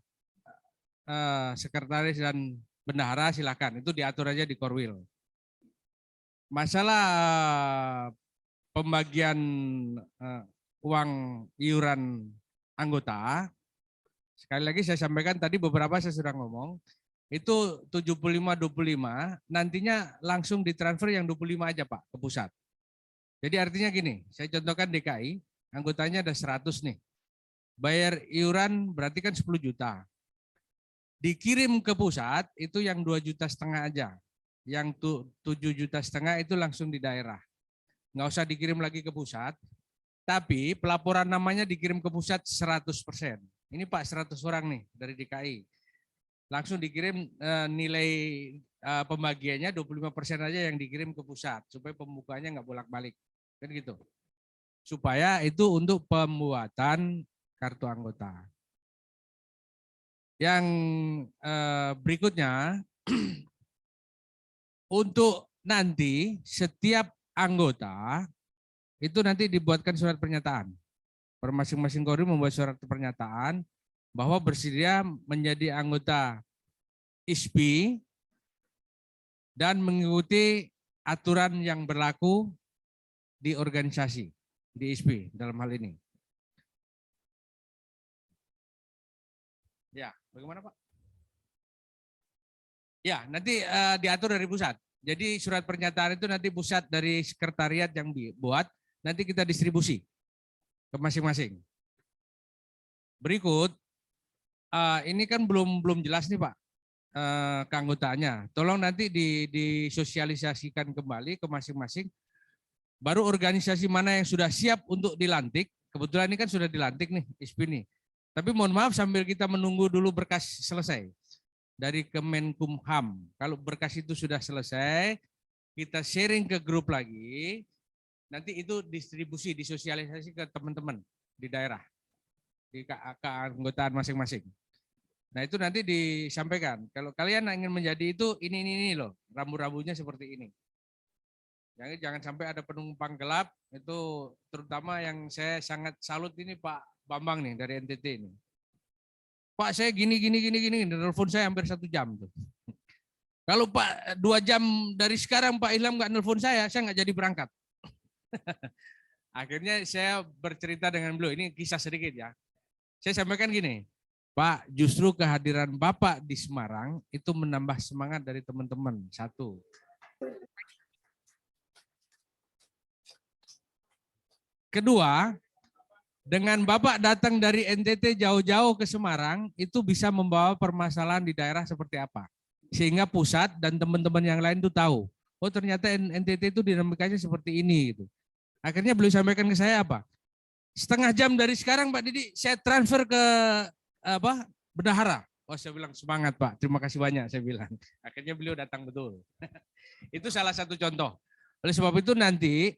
[SPEAKER 8] sekretaris dan bendahara silakan, itu diatur aja di Korwil. Masalah pembagian uang iuran anggota, sekali lagi saya sampaikan tadi beberapa saya sudah ngomong, itu 75-25, nantinya langsung ditransfer yang 25 aja Pak ke pusat. Jadi artinya gini, saya contohkan DKI, anggotanya ada 100 nih, bayar iuran berarti kan 10 juta. Dikirim ke pusat itu yang 2,5 juta aja. Yang 7,5 juta itu langsung di daerah. Nggak usah dikirim lagi ke pusat. Tapi pelaporan namanya dikirim ke pusat 100%. Ini Pak 100 orang nih dari DKI. Langsung dikirim nilai pembagiannya 25% aja yang dikirim ke pusat. Supaya pembukaannya nggak bolak-balik. Kan gitu. Supaya itu untuk pembuatan kartu anggota. Yang berikutnya, untuk nanti setiap anggota itu nanti dibuatkan surat pernyataan. Per masing-masing Korwil membuat surat pernyataan bahwa bersedia menjadi anggota ISPI dan mengikuti aturan yang berlaku di organisasi, di ISPI dalam hal ini. Ya, bagaimana Pak? Ya, nanti diatur dari pusat. Jadi surat pernyataan itu nanti pusat dari sekretariat yang buat, nanti kita distribusi ke masing-masing. Berikut, ini kan belum jelas nih Pak, keanggotaannya. Tolong nanti disosialisasikan kembali ke masing-masing. Baru organisasi mana yang sudah siap untuk dilantik, kebetulan ini kan sudah dilantik nih, ISPI nih. Tapi mohon maaf sambil kita menunggu dulu berkas selesai dari Kemenkumham. Kalau berkas itu sudah selesai, kita sharing ke grup lagi, nanti itu distribusi, disosialisasi ke teman-teman di daerah, di keanggotaan masing-masing. Nah itu nanti disampaikan, kalau kalian ingin menjadi itu, ini loh, rambu-rambunya seperti ini. Jangan sampai ada penumpang gelap, itu terutama yang saya sangat salut ini Pak Bambang nih dari NTT ini. Pak saya gini, telepon saya hampir 1 jam tuh. Kalau Pak 2 jam dari sekarang Pak Ilham nggak nelpon saya nggak jadi berangkat. Akhirnya saya bercerita dengan beliau, ini kisah sedikit ya. Saya sampaikan gini, Pak, justru kehadiran Bapak di Semarang itu menambah semangat dari teman-teman. 1. Kedua, dengan Bapak datang dari NTT jauh-jauh ke Semarang, itu bisa membawa permasalahan di daerah seperti apa. Sehingga pusat dan teman-teman yang lain itu tahu, oh ternyata NTT itu dinamikanya seperti ini. Gitu. Akhirnya beliau sampaikan ke saya apa? Setengah jam dari sekarang Pak Didi, saya transfer ke Bendahara. Oh saya bilang semangat Pak, terima kasih banyak saya bilang. Akhirnya beliau datang betul. Itu salah satu contoh. Oleh sebab itu nanti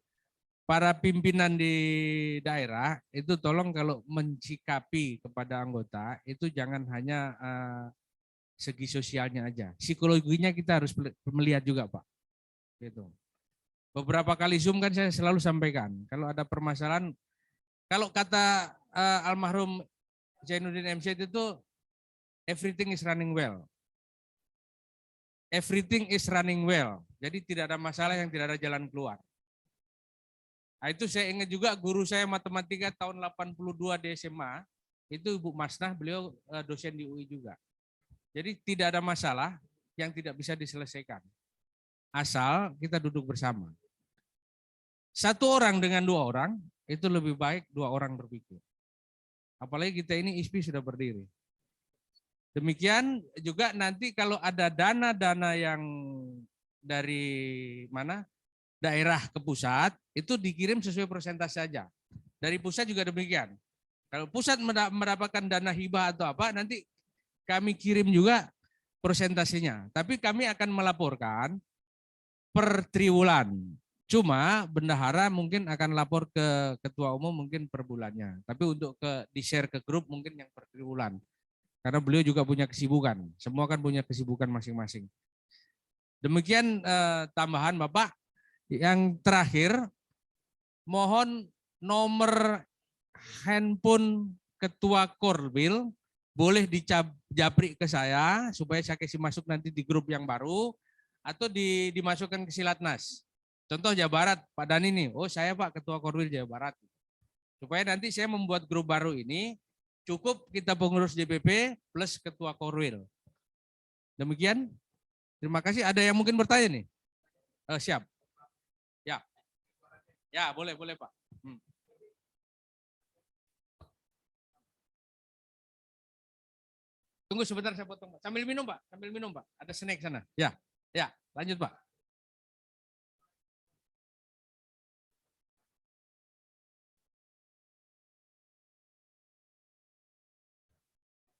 [SPEAKER 8] para pimpinan di daerah itu tolong kalau mencikapi kepada anggota itu jangan hanya segi sosialnya aja, psikologinya kita harus melihat juga Pak. Gitu. Beberapa kali Zoom kan saya selalu sampaikan kalau ada permasalahan, kalau kata almarhum Zainuddin MC itu everything is running well. Everything is running well. Jadi tidak ada masalah yang tidak ada jalan keluar. Nah, itu saya ingat juga guru saya matematika tahun 82 di SMA, itu Ibu Masnah, beliau dosen di UI juga. Jadi tidak ada masalah yang tidak bisa diselesaikan. Asal kita duduk bersama. 1 orang dengan 2 orang, itu lebih baik 2 orang berpikir. Apalagi kita ini ISPI sudah berdiri. Demikian juga nanti kalau ada dana-dana yang dari mana? Daerah ke pusat, itu dikirim sesuai persentase saja. Dari pusat juga demikian. Kalau pusat mendapatkan dana hibah atau apa, nanti kami kirim juga persentasenya. Tapi kami akan melaporkan per triwulan. Cuma bendahara mungkin akan lapor ke ketua umum mungkin per bulannya. Tapi untuk di-share ke grup mungkin yang per triwulan. Karena beliau juga punya kesibukan. Semua kan punya kesibukan masing-masing. Demikian tambahan Bapak. Yang terakhir, mohon nomor handphone Ketua Korwil boleh dijapri ke saya supaya saya kasih masuk nanti di grup yang baru atau dimasukkan ke Silatnas. Contoh Jawa Barat, Pak Dani nih, oh saya Pak Ketua Korwil Jawa Barat. Supaya nanti saya membuat grup baru ini, cukup kita pengurus DPP plus Ketua Korwil. Demikian, terima kasih. Ada yang mungkin bertanya nih? Siap. Ya, boleh Pak. Tunggu sebentar saya potong Pak. Sambil minum Pak, Ada snack sana. Ya, lanjut Pak.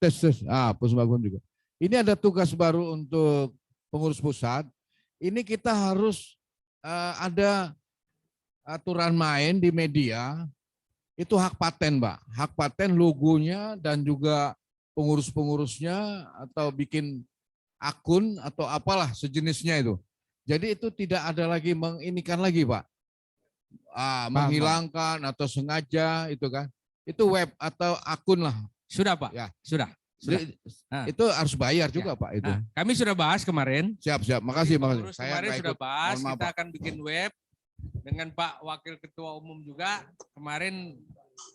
[SPEAKER 9] Tes. Pusbagum juga. Ini ada tugas baru untuk pengurus pusat. Ini kita harus ada aturan main di media, itu hak paten, Mbak. Hak paten logonya dan juga pengurus-pengurusnya atau bikin akun atau apalah sejenisnya itu. Jadi itu tidak ada lagi menginikan lagi, Pak. Menghilangkan atau sengaja itu kan. Itu web atau akun lah.
[SPEAKER 8] Sudah Pak,
[SPEAKER 9] ya.
[SPEAKER 8] Sudah.
[SPEAKER 9] Itu harus bayar juga Pak itu.
[SPEAKER 8] Kami sudah bahas kemarin.
[SPEAKER 9] Siap. Makasih.
[SPEAKER 8] Kemarin sudah bahas, kita akan bikin web dengan Pak Wakil Ketua Umum juga. Kemarin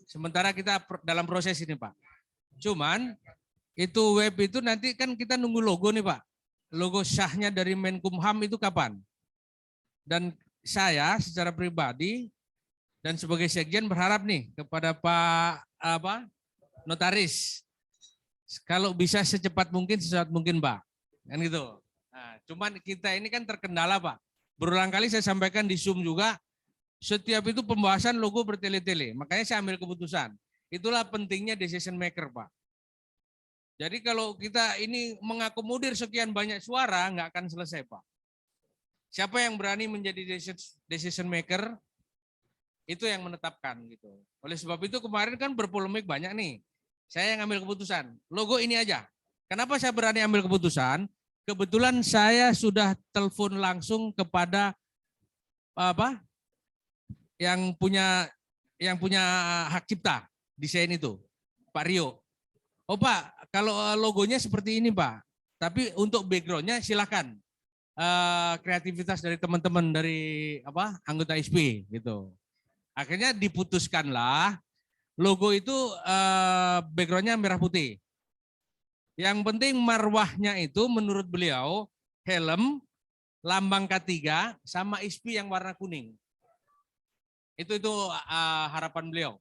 [SPEAKER 8] sementara kita dalam proses ini Pak. Cuman itu web itu nanti kan kita nunggu logo nih Pak. Logo syahnya dari Menkumham itu kapan? Dan saya secara pribadi dan sebagai sekjen berharap nih kepada Pak Notaris. Kalau bisa secepat mungkin, sesaat mungkin Pak. Kan gitu. Nah, cuman kita ini kan terkendala Pak. Berulang kali saya sampaikan di Zoom juga, setiap itu pembahasan logo bertele-tele. Makanya saya ambil keputusan. Itulah pentingnya decision maker Pak. Jadi kalau kita ini mengakomodir sekian banyak suara, nggak akan selesai Pak. Siapa yang berani menjadi decision maker, itu yang menetapkan gitu. Oleh sebab itu kemarin kan berpolemik banyak nih. Saya yang ambil keputusan, logo ini aja. Kenapa saya berani ambil keputusan? Kebetulan saya sudah telepon langsung kepada yang punya hak cipta desain itu, Pak Rio. Oh Pak, kalau logonya seperti ini Pak, tapi untuk backgroundnya silakan kreativitas dari teman-teman dari anggota ISPI gitu. Akhirnya diputuskanlah logo itu backgroundnya merah putih. Yang penting marwahnya itu menurut beliau helm, lambang K3 sama ISPI yang warna kuning. Itu harapan beliau.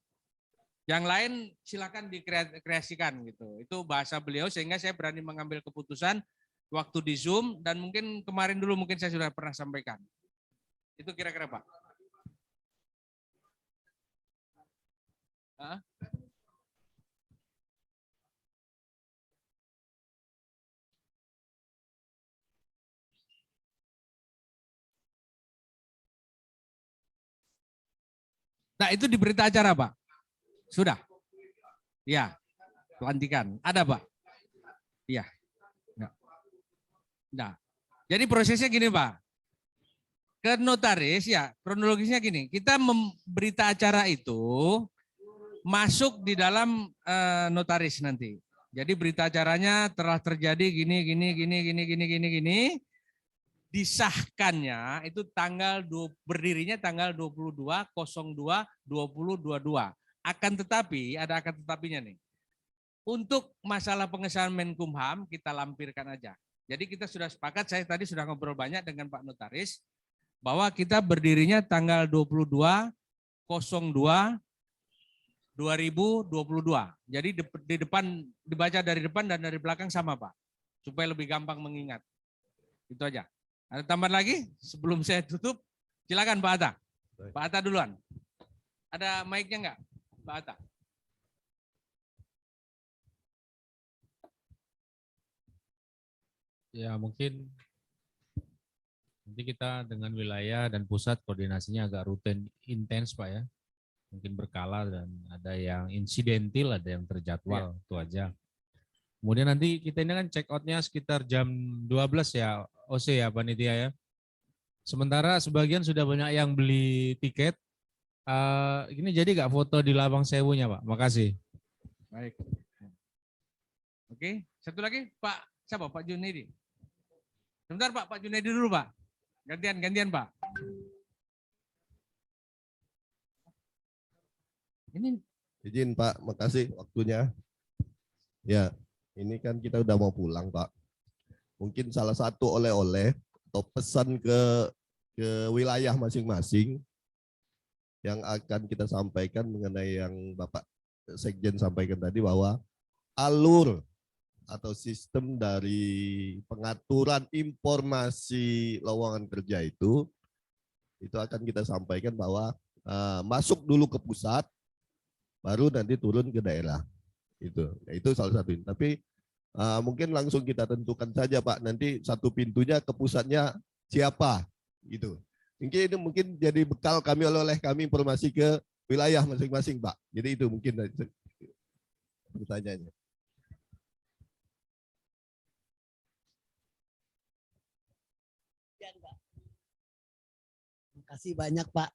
[SPEAKER 8] Yang lain silakan dikreasikan gitu. Itu bahasa beliau sehingga saya berani mengambil keputusan waktu di Zoom dan mungkin kemarin dulu mungkin saya sudah pernah sampaikan. Itu kira-kira Pak. Hah? Nah, itu di berita acara, Pak. Sudah? Ya, pelantikan. Ada, Pak? Iya. Nah, jadi prosesnya gini, Pak. Ke notaris, ya, kronologisnya gini. Kita berita acara itu masuk di dalam notaris nanti. Jadi berita acaranya telah terjadi gini. Disahkannya itu berdirinya tanggal 22/02/2022. Akan tetapi, ada akan tetapinya nih. Untuk masalah pengesahan Menkumham kita lampirkan aja. Jadi kita sudah sepakat, saya tadi sudah ngobrol banyak dengan Pak Notaris, bahwa kita berdirinya tanggal 22/02/2022. Jadi di depan, dibaca dari depan dan dari belakang sama Pak. Supaya lebih gampang mengingat. Itu aja. Ada tambahan lagi sebelum saya tutup? Silakan Pak Atta. Pak Atta duluan. Ada mic-nya enggak? Pak Atta.
[SPEAKER 10] Ya mungkin nanti kita dengan wilayah dan pusat koordinasinya agak rutin intens Pak ya. Mungkin berkala dan ada yang insidentil, ada yang terjadwal, itu aja. Kemudian nanti kita ini kan check out-nya sekitar jam 12 ya, OC ya panitia ya. Sementara sebagian sudah banyak yang beli tiket. Ini jadi nggak foto di Lawang Sewunya Pak? Makasih.
[SPEAKER 8] Baik. Oke, satu lagi Pak, siapa? Pak Junedi. Sebentar Pak Junedi dulu Pak. Gantian Pak. Ini
[SPEAKER 11] izin Pak, makasih waktunya. Ya, ini kan kita udah mau pulang Pak. Mungkin salah satu oleh-oleh atau pesan ke wilayah masing-masing yang akan kita sampaikan mengenai yang Bapak Sekjen sampaikan tadi, bahwa alur atau sistem dari pengaturan informasi lowongan kerja itu akan kita sampaikan bahwa masuk dulu ke pusat, baru nanti turun ke daerah. Itu salah satu. Tapi mungkin langsung kita tentukan saja Pak, nanti satu pintunya ke pusatnya siapa gitu. Mungkin jadi bekal kami oleh kami informasi ke wilayah masing-masing Pak. Jadi itu mungkin pertanyaannya.
[SPEAKER 12] Terima kasih banyak Pak.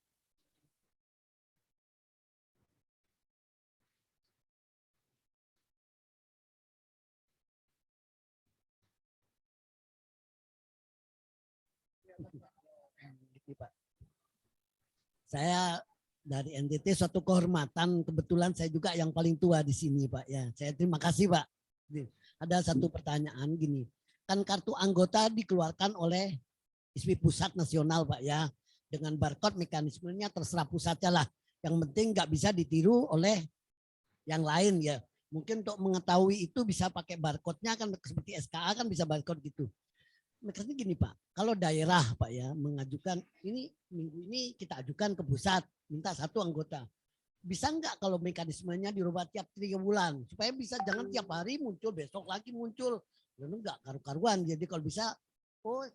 [SPEAKER 12] Saya dari NTT suatu kehormatan, kebetulan saya juga yang paling tua di sini Pak ya. Saya terima kasih Pak. Ada satu pertanyaan gini, kan kartu anggota dikeluarkan oleh ISPI Pusat Nasional Pak ya, dengan barcode mekanismenya terserah pusatnya lah. Yang penting nggak bisa ditiru oleh yang lain ya. Mungkin untuk mengetahui itu bisa pakai barcode-nya kan, seperti SKA kan bisa barcode gitu. Maksudnya gini Pak, kalau daerah Pak ya mengajukan ini minggu ini kita ajukan ke pusat minta satu anggota, bisa nggak kalau mekanismenya dirubah tiap 3 bulan supaya bisa, jangan tiap hari muncul besok lagi muncul, lalu nggak karu-karuan. Jadi kalau bisa,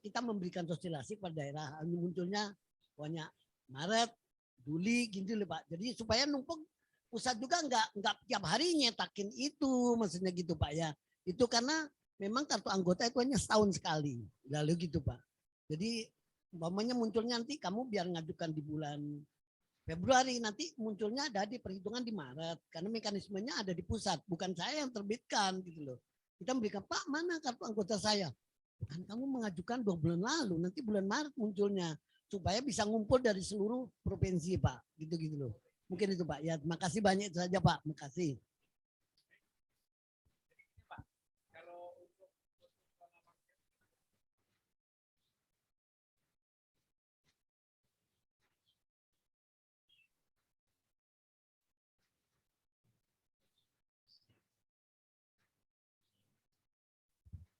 [SPEAKER 12] kita memberikan sosialisasi pada daerah, munculnya pokoknya Maret, Juli gitu loh Pak. Jadi supaya numpuk pusat juga nggak tiap hari nyetakin itu, maksudnya gitu Pak ya. Itu karena memang kartu anggota itu hanya setahun sekali, lalu gitu Pak. Jadi umpamanya munculnya nanti kamu biar ngajukan di bulan Februari, nanti munculnya ada di perhitungan di Maret, karena mekanismenya ada di pusat, bukan saya yang terbitkan gitu loh. Kita memberikan Pak mana kartu anggota saya, Kan kamu mengajukan 2 bulan lalu, nanti bulan Maret munculnya. Supaya bisa ngumpul dari seluruh provinsi Pak. Gitu-gitu loh. Mungkin itu Pak. Ya terima kasih banyak itu saja Pak. Terima kasih.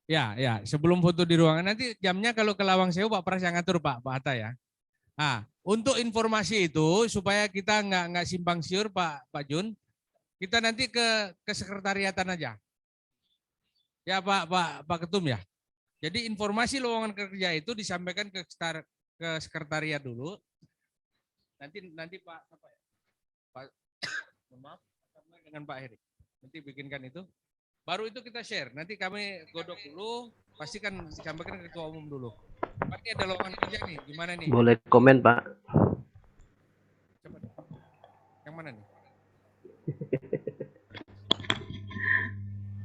[SPEAKER 8] Ya, sebelum foto di ruangan nanti jamnya kalau ke Lawang Sewu Pak Pras yang ngatur Pak Hatta ya. Nah, untuk informasi itu supaya kita nggak simpang siur Pak Jun, kita nanti ke sekretariatan aja. Ya Pak Ketum ya. Jadi informasi lowongan kerja itu disampaikan ke sekretariat dulu. Nanti Pak apa ya? Pak maaf dengan Pak Heri. Nanti bikinkan itu. Baru itu kita share. Nanti kami godok dulu, pastikan disampaikan ke ketua umum dulu. Pak, ini ada lowongan kerja nih, gimana nih?
[SPEAKER 13] Boleh komen, Pak?
[SPEAKER 8] Coba. Yang mana nih?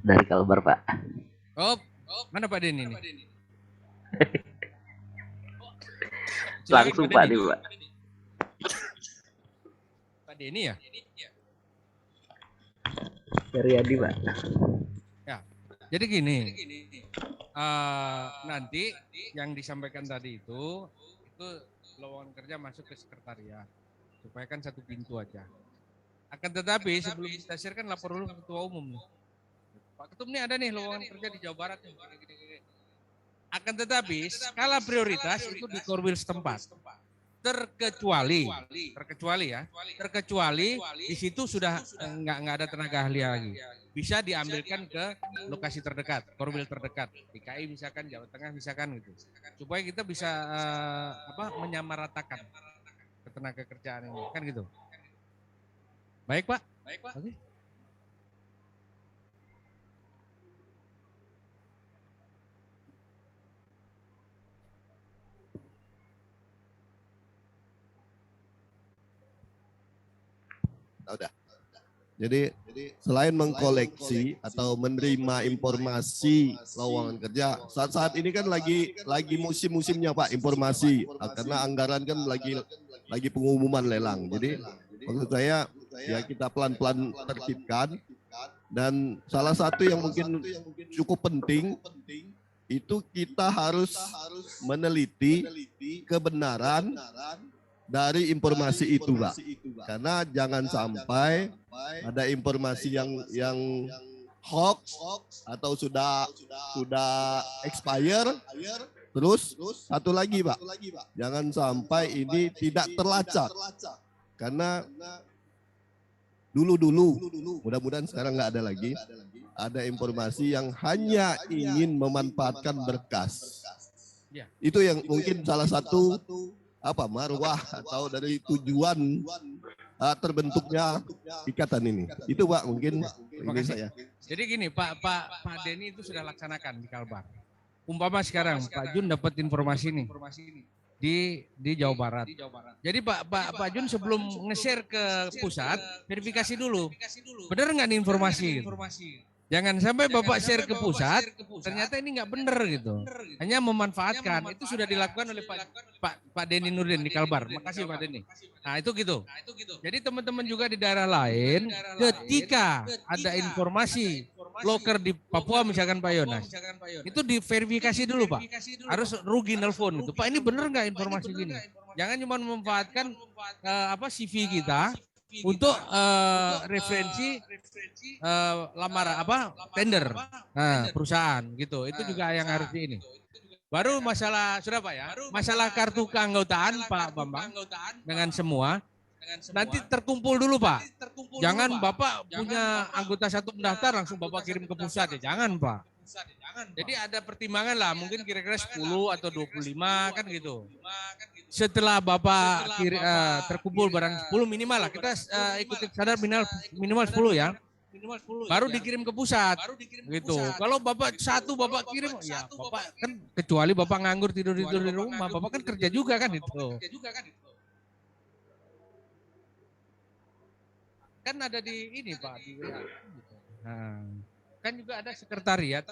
[SPEAKER 13] Dari Kalbar, Pak.
[SPEAKER 8] Oh, mana Pak Denny nih?
[SPEAKER 13] Langsung Pak nih, Pak.
[SPEAKER 8] Pak Denny ya?
[SPEAKER 13] Heriadi, Pak.
[SPEAKER 8] Ya, jadi gini, nanti yang disampaikan tadi itu lowongan kerja masuk ke sekretariat, supaya kan satu pintu aja. Akan tetapi sebelum kita share kan lapor dulu ke ketua umum nih. Pak Ketum nih ada nih lowongan kerja di Jawa Barat nih. Akan tetapi skala prioritas itu di Korwil setempat. Terkecuali di situ sudah nggak ada tenaga ahli lagi, bisa diambilkan ke lokasi terdekat, Korwil terdekat, DKI misalkan, Jawa Tengah misalkan gitu, supaya kita bisa menyamaratakan ketenaga kerjaan ini, kan gitu. Baik Pak. Oke.
[SPEAKER 11] Udah. Jadi selain mengkoleksi atau menerima informasi lowongan kerja, saat ini kan lagi musim-musimnya Pak informasi, karena anggaran kan lagi pengumuman lelang. Jadi maksud saya ya kita pelan-pelan tertibkan, dan salah satu yang mungkin cukup penting itu kita harus meneliti kebenaran dari informasi itu, Pak. Karena jangan sampai ada informasi yang hoax atau sudah expire. Terus satu lagi, Pak. Jangan sampai ini tidak terlacak. Karena dulu mudah-mudahan sekarang nggak ada lagi. Ada informasi yang hanya ingin memanfaatkan berkas. Itu yang mungkin salah satu marwah atau dari tujuan terbentuknya ikatan ini. Itu Pak mungkin ini saya.
[SPEAKER 8] Jadi gini Pak Denny itu sudah laksanakan di Kalbar. Umpama sekarang Pak Jun dapat informasi nih di Jawa Barat. Jadi Pak Jun sebelum nge-share ke pusat, verifikasi dulu. Benar nggak nih informasi? Jangan sampai Bapak share ke pusat, ternyata ini nggak benar gitu. Hanya memanfaatkan. Itu sudah dilakukan oleh Pak Denny Nurdin di Kalbar. Makasih Pak Denny. Nah itu gitu. Jadi teman-teman juga di daerah lain, ketika ada informasi loker di Papua misalkan Pak Yonas, itu diverifikasi dulu Pak. Harus rugi nelpon gitu. Pak ini benar nggak informasi gini? Jangan cuma memanfaatkan CV kita untuk referensi lamaran tender perusahaan gitu. Itu juga yang harus ini. Baru masalah sudah Pak ya. Masalah kartu keanggotaan Pak Bambang dengan semua nanti terkumpul dulu Pak. Jangan Bapak punya anggota satu pendaftar langsung Bapak kirim ke pusat ya. Jangan Pak. Jadi ada pertimbangan lah, mungkin kira-kira 10 atau 25 kan gitu. Setelah Bapak terkumpul barang 10 minimal lah, kita ikuti standar minimal 10 ya. Baru dikirim ke pusat gitu. Kalau Bapak kirim, ya Bapak kan kecuali Bapak nganggur tidur di rumah, Bapak kan kerja juga kan itu. Kan ada di ini Pak, di WA. Nah, kan juga ada sekretariat.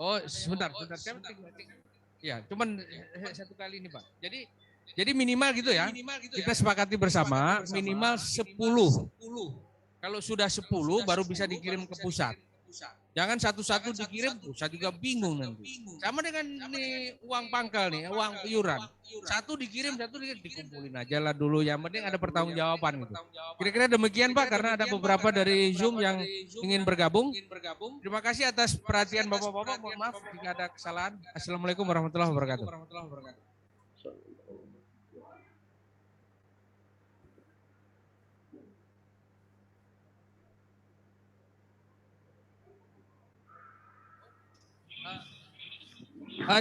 [SPEAKER 8] Oh, sebentar. Saya ya, cuman satu kali ini, Pak. Jadi minimal gitu ya. Kita sepakati bersama minimal 10. Kalau sudah 10 baru bisa dikirim ke pusat. Jangan satu-satu dikirim, pusat juga bingung nanti. Sama dengan ini uang pangkal nih, uang iuran. Satu dikirim, dikumpulin aja lah dulu. Yang penting ada pertanggungjawaban gitu. Kira-kira demikian Pak, karena ada beberapa dari Zoom yang ingin bergabung. Terima kasih atas perhatian Bapak-Bapak. Mohon maaf jika ada kesalahan. Assalamualaikum warahmatullahi wabarakatuh.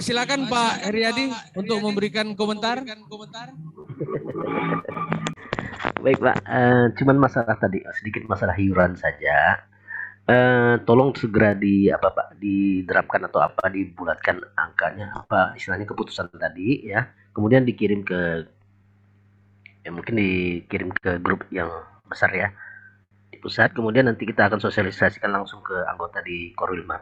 [SPEAKER 8] Silakan Pak Heriadi untuk memberikan komentar.
[SPEAKER 13] Baik Pak, cuman masalah tadi sedikit masalah iuran saja. Tolong segera diterapkan atau dibulatkan angkanya, istilahnya keputusan tadi ya. Kemudian dikirim ke mungkin dikirim ke grup yang besar ya di pusat. Kemudian nanti kita akan sosialisasikan langsung ke anggota di Korwilma.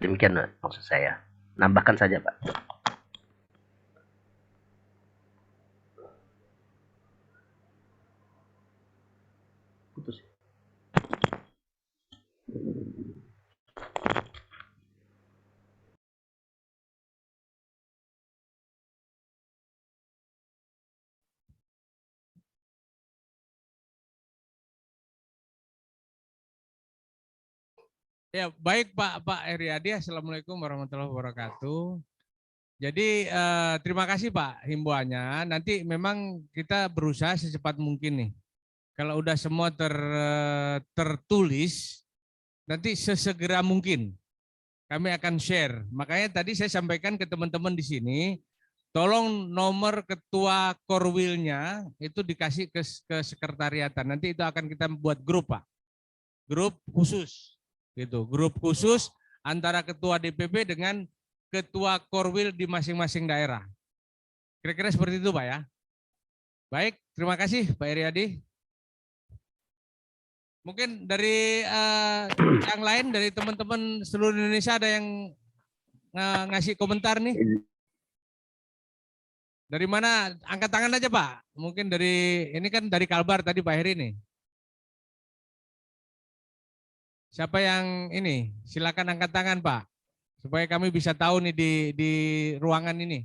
[SPEAKER 13] Demikian maksud saya. Nambahkan saja Pak. Putus.
[SPEAKER 8] Ya, baik Pak Heriadi. Assalamualaikum warahmatullahi wabarakatuh. Jadi terima kasih Pak himbauannya. Nanti memang kita berusaha secepat mungkin nih. Kalau udah semua tertulis, nanti sesegera mungkin kami akan share. Makanya tadi saya sampaikan ke teman-teman di sini, tolong nomor ketua Korwilnya itu dikasih ke sekretariatan. Nanti itu akan kita buat grup Pak, grup khusus. Gitu, grup khusus antara ketua DPP dengan ketua Korwil di masing-masing daerah. Kira-kira seperti itu Pak ya. Baik, terima kasih Pak Heriadi. Mungkin dari yang lain, dari teman-teman seluruh Indonesia ada yang ngasih komentar nih? Dari mana? Angkat tangan aja Pak. Mungkin dari, ini kan dari Kalbar tadi Pak Heri nih. Siapa yang ini? Silakan angkat tangan Pak, supaya kami bisa tahu nih di ruangan ini.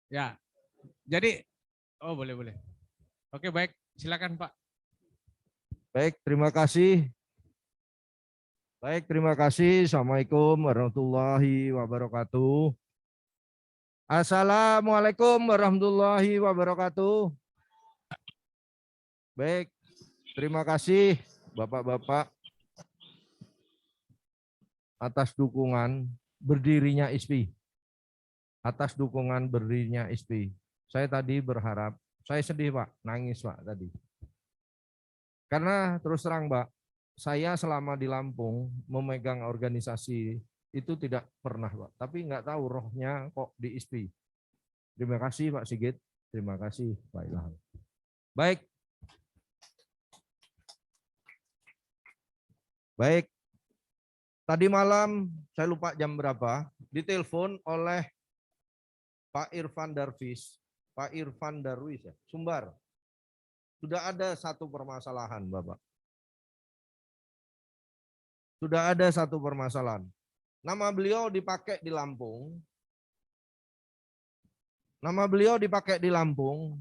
[SPEAKER 8] Ya, jadi, oh boleh. Oke baik, silakan Pak.
[SPEAKER 5] Baik, terima kasih. Assalamualaikum warahmatullahi wabarakatuh. Assalamualaikum warahmatullahi wabarakatuh. Baik, terima kasih Bapak-Bapak atas dukungan berdirinya ISPI. Saya tadi berharap, saya sedih Pak, nangis Pak tadi. Karena terus terang Pak, saya selama di Lampung memegang organisasi itu tidak pernah Pak, tapi nggak tahu rohnya kok di ISPI. Terima kasih Pak Sigit, terima kasih Pak Ilham. Baik, tadi malam saya lupa jam berapa, ditelepon oleh Pak Irfan Darwis ya, Sumbar. Sudah ada satu permasalahan Bapak. Nama beliau dipakai di Lampung.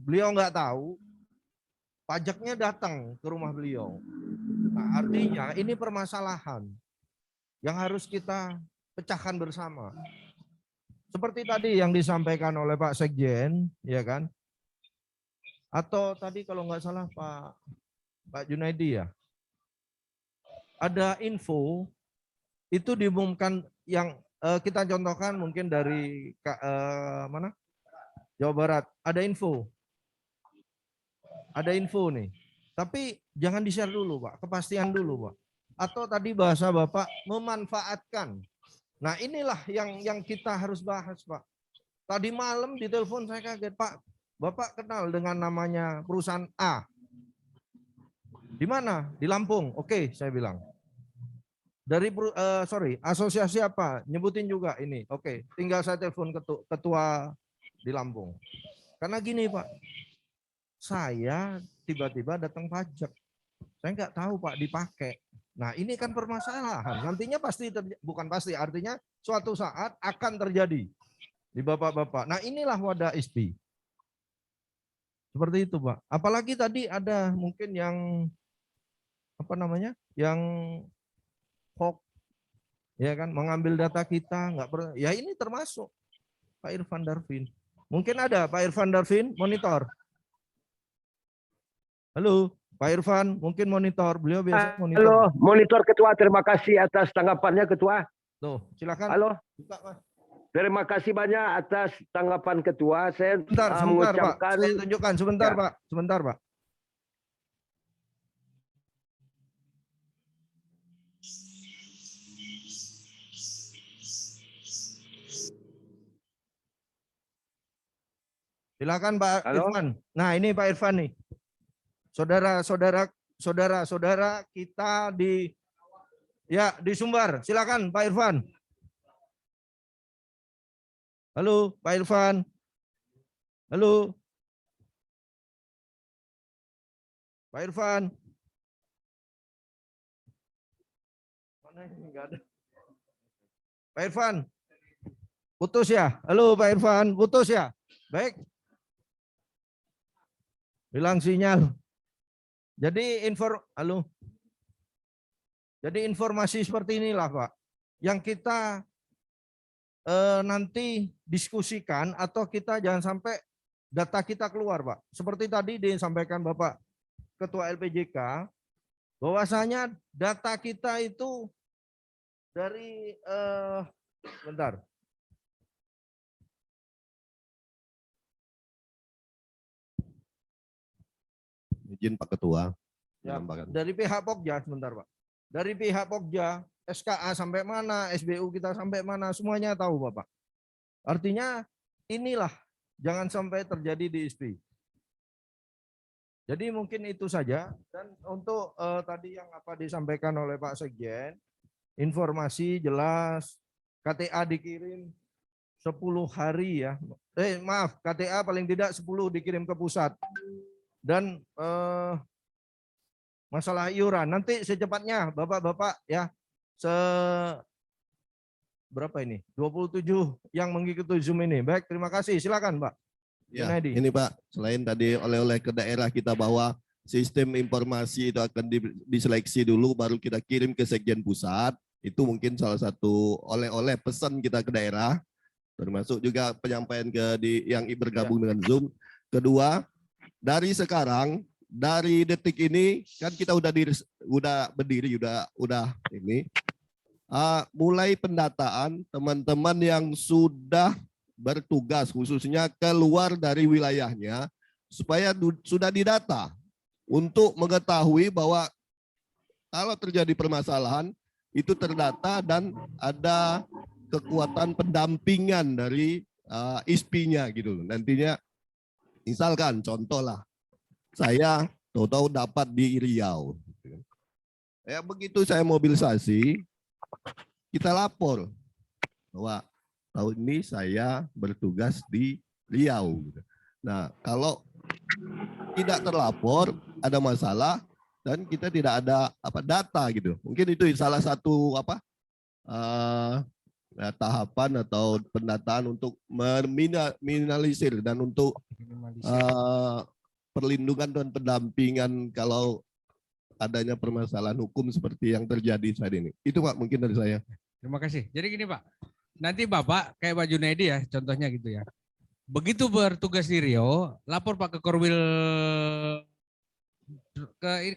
[SPEAKER 5] Beliau nggak tahu. Pajaknya datang ke rumah beliau. Nah, artinya ini permasalahan yang harus kita pecahkan bersama. Seperti tadi yang disampaikan oleh Pak Sekjen, ya kan? Atau tadi kalau nggak salah Pak Junaidi ya. Ada info itu diumumkan yang kita contohkan mungkin dari mana? Jawa Barat. Ada info nih. Tapi jangan di-share dulu Pak, kepastian dulu Pak. Atau tadi bahasa Bapak memanfaatkan. Nah inilah yang kita harus bahas Pak. Tadi malam ditelepon saya kaget Pak, Bapak kenal dengan namanya perusahaan A. Di mana? Di Lampung. Oke, saya bilang. Dari asosiasi apa? Nyebutin juga ini. Oke, tinggal saya telepon ketua di Lampung. Karena gini Pak, saya tiba-tiba datang pajak. Saya nggak tahu Pak dipakai. Nah ini kan permasalahan. Nantinya pasti, bukan pasti, artinya suatu saat akan terjadi di bapak-bapak. Nah inilah wadah ISPI. Seperti itu Pak. Apalagi tadi ada mungkin yang apa namanya, yang hoax, ya kan, mengambil data kita, nggak pernah. Ya ini termasuk Pak Irfan Darvin. Mungkin ada Pak Irfan Darvin monitor. Halo, Pak Irfan, mungkin monitor. Beliau biasa monitor.
[SPEAKER 14] Halo, monitor Ketua. Terima kasih atas tanggapannya Ketua.
[SPEAKER 5] Tuh, silakan.
[SPEAKER 14] Halo.
[SPEAKER 5] Buka, Mas.
[SPEAKER 14] Terima kasih banyak atas tanggapan Ketua. Saya
[SPEAKER 5] sebentar,
[SPEAKER 14] mengucapkan.
[SPEAKER 5] Pak. Saya tunjukkan sebentar,
[SPEAKER 14] Ya.
[SPEAKER 5] Pak. Sebentar, Pak. Silakan Pak Irfan. Nah, ini Pak Irfan nih. Saudara-saudara kita di Sumbar. Silakan Pak Irfan. Halo, Pak Irfan. Halo. Pak Irfan. Mana ini enggak ada. Pak Irfan. Putus ya? Halo Pak Irfan, putus ya? Baik. Hilang sinyal. Jadi informasi seperti inilah Pak, yang kita nanti diskusikan, atau kita jangan sampai data kita keluar Pak. Seperti tadi disampaikan Bapak Ketua LPJK, bahwasanya data kita itu dari bentar.
[SPEAKER 11] Izin Pak Ketua.
[SPEAKER 5] Ya, dari pihak Pokja sebentar Pak. Dari pihak Pokja, SKA sampai mana, SBU kita sampai mana, semuanya tahu Bapak. Artinya inilah jangan sampai terjadi di ISPI. Jadi mungkin itu saja. Dan untuk tadi yang apa disampaikan oleh Pak Sekjen, informasi jelas, KTA dikirim 10 hari ya. Maaf, KTA paling tidak 10 dikirim ke pusat. Dan masalah iuran nanti secepatnya Bapak-bapak ya, berapa ini? 27 yang mengikuti Zoom ini. Baik, terima kasih. Silakan, Pak.
[SPEAKER 11] Ya, ini Pak, selain tadi oleh-oleh ke daerah kita bahwa sistem informasi itu akan diseleksi dulu baru kita kirim ke Sekjen Pusat. Itu mungkin salah satu oleh-oleh pesan kita ke daerah, termasuk juga penyampaian yang bergabung dengan Zoom. Kedua, dari sekarang, dari detik ini kan kita udah berdiri, udah ini mulai pendataan teman-teman yang sudah bertugas khususnya keluar dari wilayahnya supaya sudah didata untuk mengetahui bahwa kalau terjadi permasalahan itu terdata dan ada kekuatan pendampingan dari ISPI-nya gitu. Nantinya misalkan contoh lah, saya tahu-tahu dapat di Riau. Ya begitu saya mobilisasi, kita lapor bahwa tahun ini saya bertugas di Riau. Nah, kalau tidak terlapor, ada masalah dan kita tidak ada data gitu. Mungkin itu salah satu tahapan atau pendataan untuk meminimalisir dan untuk perlindungan dan pendampingan kalau adanya permasalahan hukum seperti yang terjadi saat ini. Itu Pak mungkin dari saya.
[SPEAKER 8] Terima kasih. Jadi gini Pak, nanti Bapak kayak Pak Junaidi ya contohnya gitu ya. Begitu bertugas di Riau, lapor Pak ke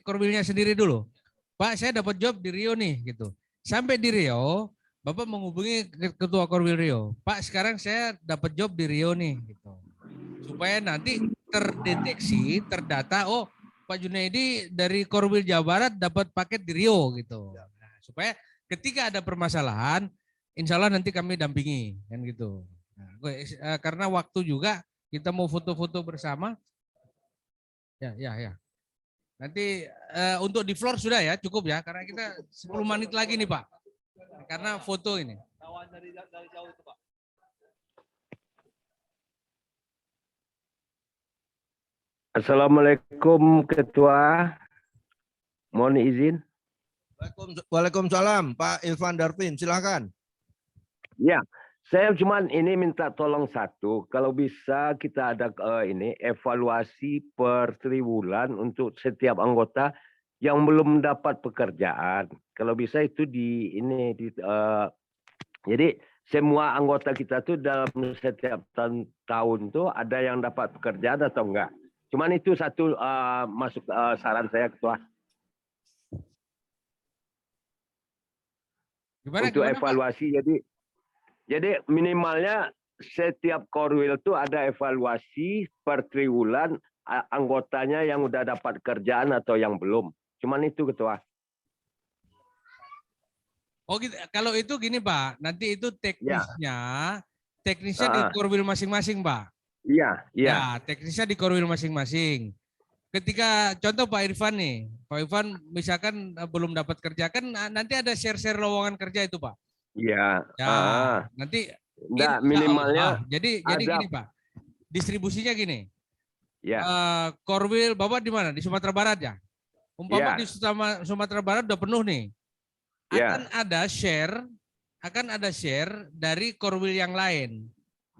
[SPEAKER 8] Korwilnya sendiri dulu. Pak saya dapat job di Riau nih gitu. Sampai di Riau, Bapak menghubungi Ketua Korwil Riau. Pak sekarang saya dapat job di Riau nih gitu. Supaya nanti terdeteksi, terdata, oh Pak Junaidi dari Korwil Jawa Barat dapat paket di Riau gitu. Nah, supaya ketika ada permasalahan, insya Allah nanti kami dampingi kan gitu. Nah, karena waktu juga kita mau foto-foto bersama. Ya. Nanti untuk di floor sudah ya, cukup ya, karena kita 10 menit lagi nih Pak. Karena foto ini.
[SPEAKER 14] Assalamualaikum Ketua. Mohon izin.
[SPEAKER 5] Waalaikumsalam, Pak Ilvan Darvin, silakan.
[SPEAKER 14] Ya, saya cuman ini minta tolong satu, kalau bisa kita ada ini evaluasi per triwulan untuk setiap anggota yang belum dapat pekerjaan. Kalau bisa itu jadi semua anggota kita tuh dalam setiap tahun tuh ada yang dapat pekerjaan atau enggak. Cuman itu satu masuk saran saya Ketua. Untuk evaluasi jadi minimalnya setiap korwil itu ada evaluasi per triwulan anggotanya yang udah dapat kerjaan atau yang belum. Cuman itu Ketua.
[SPEAKER 8] Oh gitu. Kalau itu gini Pak, nanti itu teknisnya di korwil masing-masing Pak.
[SPEAKER 14] Iya.
[SPEAKER 8] Ya, teknisnya di korwil masing-masing. Ketika contoh Pak Irfan nih, Pak Irfan misalkan belum dapat kerja, kan nanti ada share-share lowongan kerja itu Pak.
[SPEAKER 14] Iya.
[SPEAKER 8] Ya, nanti
[SPEAKER 14] enggak minimalnya.
[SPEAKER 8] Jadi gini Pak, distribusinya gini.
[SPEAKER 14] Ya.
[SPEAKER 8] Korwil Bapak di mana? Di Sumatera Barat ya? Umpama di Sumatera Barat udah penuh nih. Akan ada share dari korwil yang lain.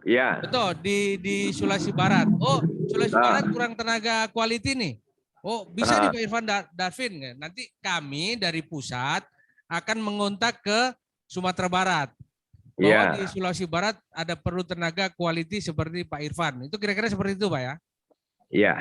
[SPEAKER 14] Iya.
[SPEAKER 8] Betul, di Sulawesi Barat. Oh, Sulawesi Barat kurang tenaga quality nih. Oh, bisa nih Pak Irfan Darvin. Nanti kami dari pusat akan mengontak ke Sumatera Barat. Bahwa di Sulawesi Barat ada perlu tenaga quality seperti Pak Irfan. Itu kira-kira seperti itu Pak ya?
[SPEAKER 14] Iya.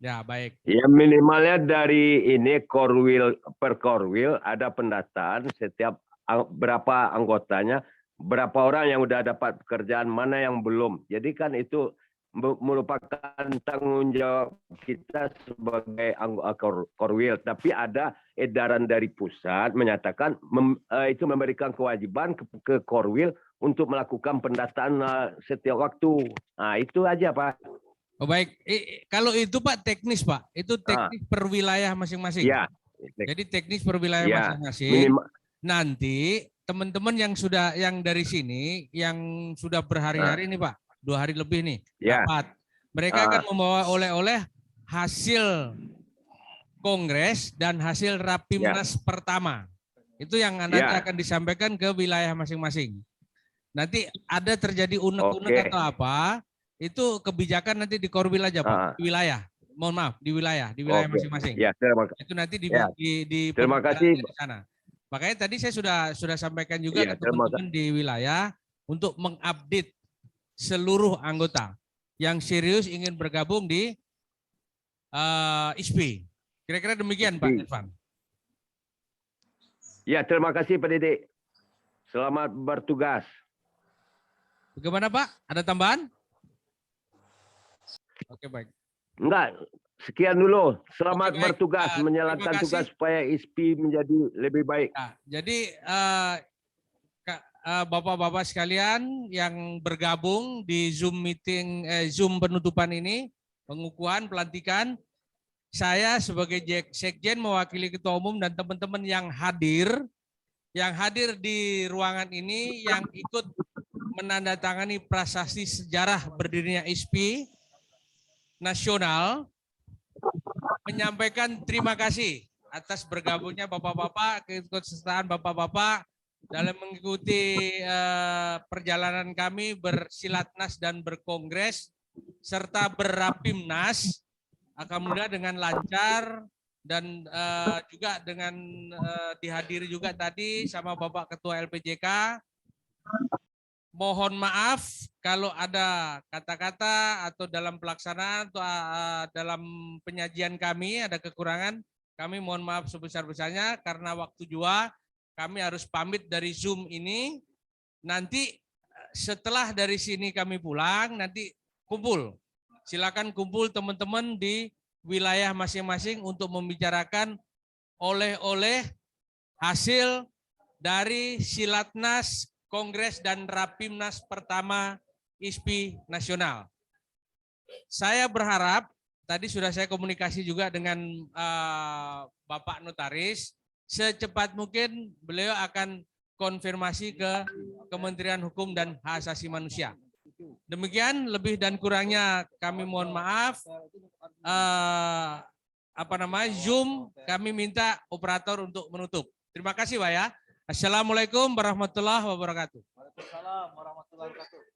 [SPEAKER 8] Ya, baik.
[SPEAKER 14] Ya minimalnya dari ini korwil per korwil ada pendataan setiap berapa anggotanya, berapa orang yang udah dapat pekerjaan, mana yang belum. Jadi kan itu merupakan tanggung jawab kita sebagai anggota korwil. Tapi ada edaran dari pusat menyatakan itu memberikan kewajiban ke korwil untuk melakukan pendataan setiap waktu. Nah itu aja Pak.
[SPEAKER 8] Oh baik, kalau itu Pak teknis Pak, itu teknis per wilayah masing-masing.
[SPEAKER 14] Iya.
[SPEAKER 8] Jadi teknis per wilayah masing-masing. Nanti teman-teman yang dari sini yang sudah berhari-hari nih Pak, 2 hari lebih nih dapat. Mereka akan membawa oleh-oleh hasil kongres dan hasil Rapimnas pertama. Itu yang nanti akan disampaikan ke wilayah masing-masing. Nanti ada terjadi unek-unek atau apa, itu kebijakan nanti di korwil aja Pak, di wilayah. Mohon maaf, di wilayah masing-masing.
[SPEAKER 14] Ya, terima kasih.
[SPEAKER 8] Itu nanti di
[SPEAKER 14] terima kasih
[SPEAKER 8] di sana. Makanya tadi saya sudah sampaikan juga ke teman-teman di wilayah untuk mengupdate seluruh anggota yang serius ingin bergabung di ISPI. Kira-kira demikian Pak Irfan.
[SPEAKER 14] Ya, terima kasih Pak Didik. Selamat bertugas.
[SPEAKER 8] Bagaimana Pak? Ada tambahan? Oke, baik.
[SPEAKER 14] Enggak, sekian dulu. Selamat bertugas menjalankan tugas supaya ISPI menjadi lebih baik.
[SPEAKER 8] Nah, jadi Bapak-bapak sekalian yang bergabung di Zoom meeting, Zoom penutupan ini, pengukuhan, pelantikan, saya sebagai Sekjen mewakili Ketua Umum dan teman-teman yang hadir di ruangan ini, yang ikut menandatangani prasasti sejarah berdirinya ISPI nasional, menyampaikan terima kasih atas bergabungnya Bapak-bapak, keikutsertaan Bapak-bapak dalam mengikuti perjalanan kami bersilatnas dan berkongres serta berrapimnas. Alhamdulillah dengan lancar dan juga dengan dihadiri juga tadi sama Bapak Ketua LPJK. Mohon maaf kalau ada kata-kata atau dalam pelaksanaan atau dalam penyajian kami ada kekurangan. Kami mohon maaf sebesar-besarnya karena waktu juga kami harus pamit dari Zoom ini. Nanti setelah dari sini kami pulang, nanti kumpul. Silakan kumpul teman-teman di wilayah masing-masing untuk membicarakan oleh-oleh hasil dari Silatnas Kongres dan Rapimnas pertama ISPI Nasional. Saya berharap tadi sudah saya komunikasi juga dengan Bapak Notaris, secepat mungkin beliau akan konfirmasi ke Kementerian Hukum dan Hak Asasi Manusia. Demikian, lebih dan kurangnya kami mohon maaf. Zoom kami minta operator untuk menutup. Terima kasih Pak ya. Assalamualaikum warahmatullahi wabarakatuh.
[SPEAKER 3] Waalaikumsalam warahmatullahi wabarakatuh.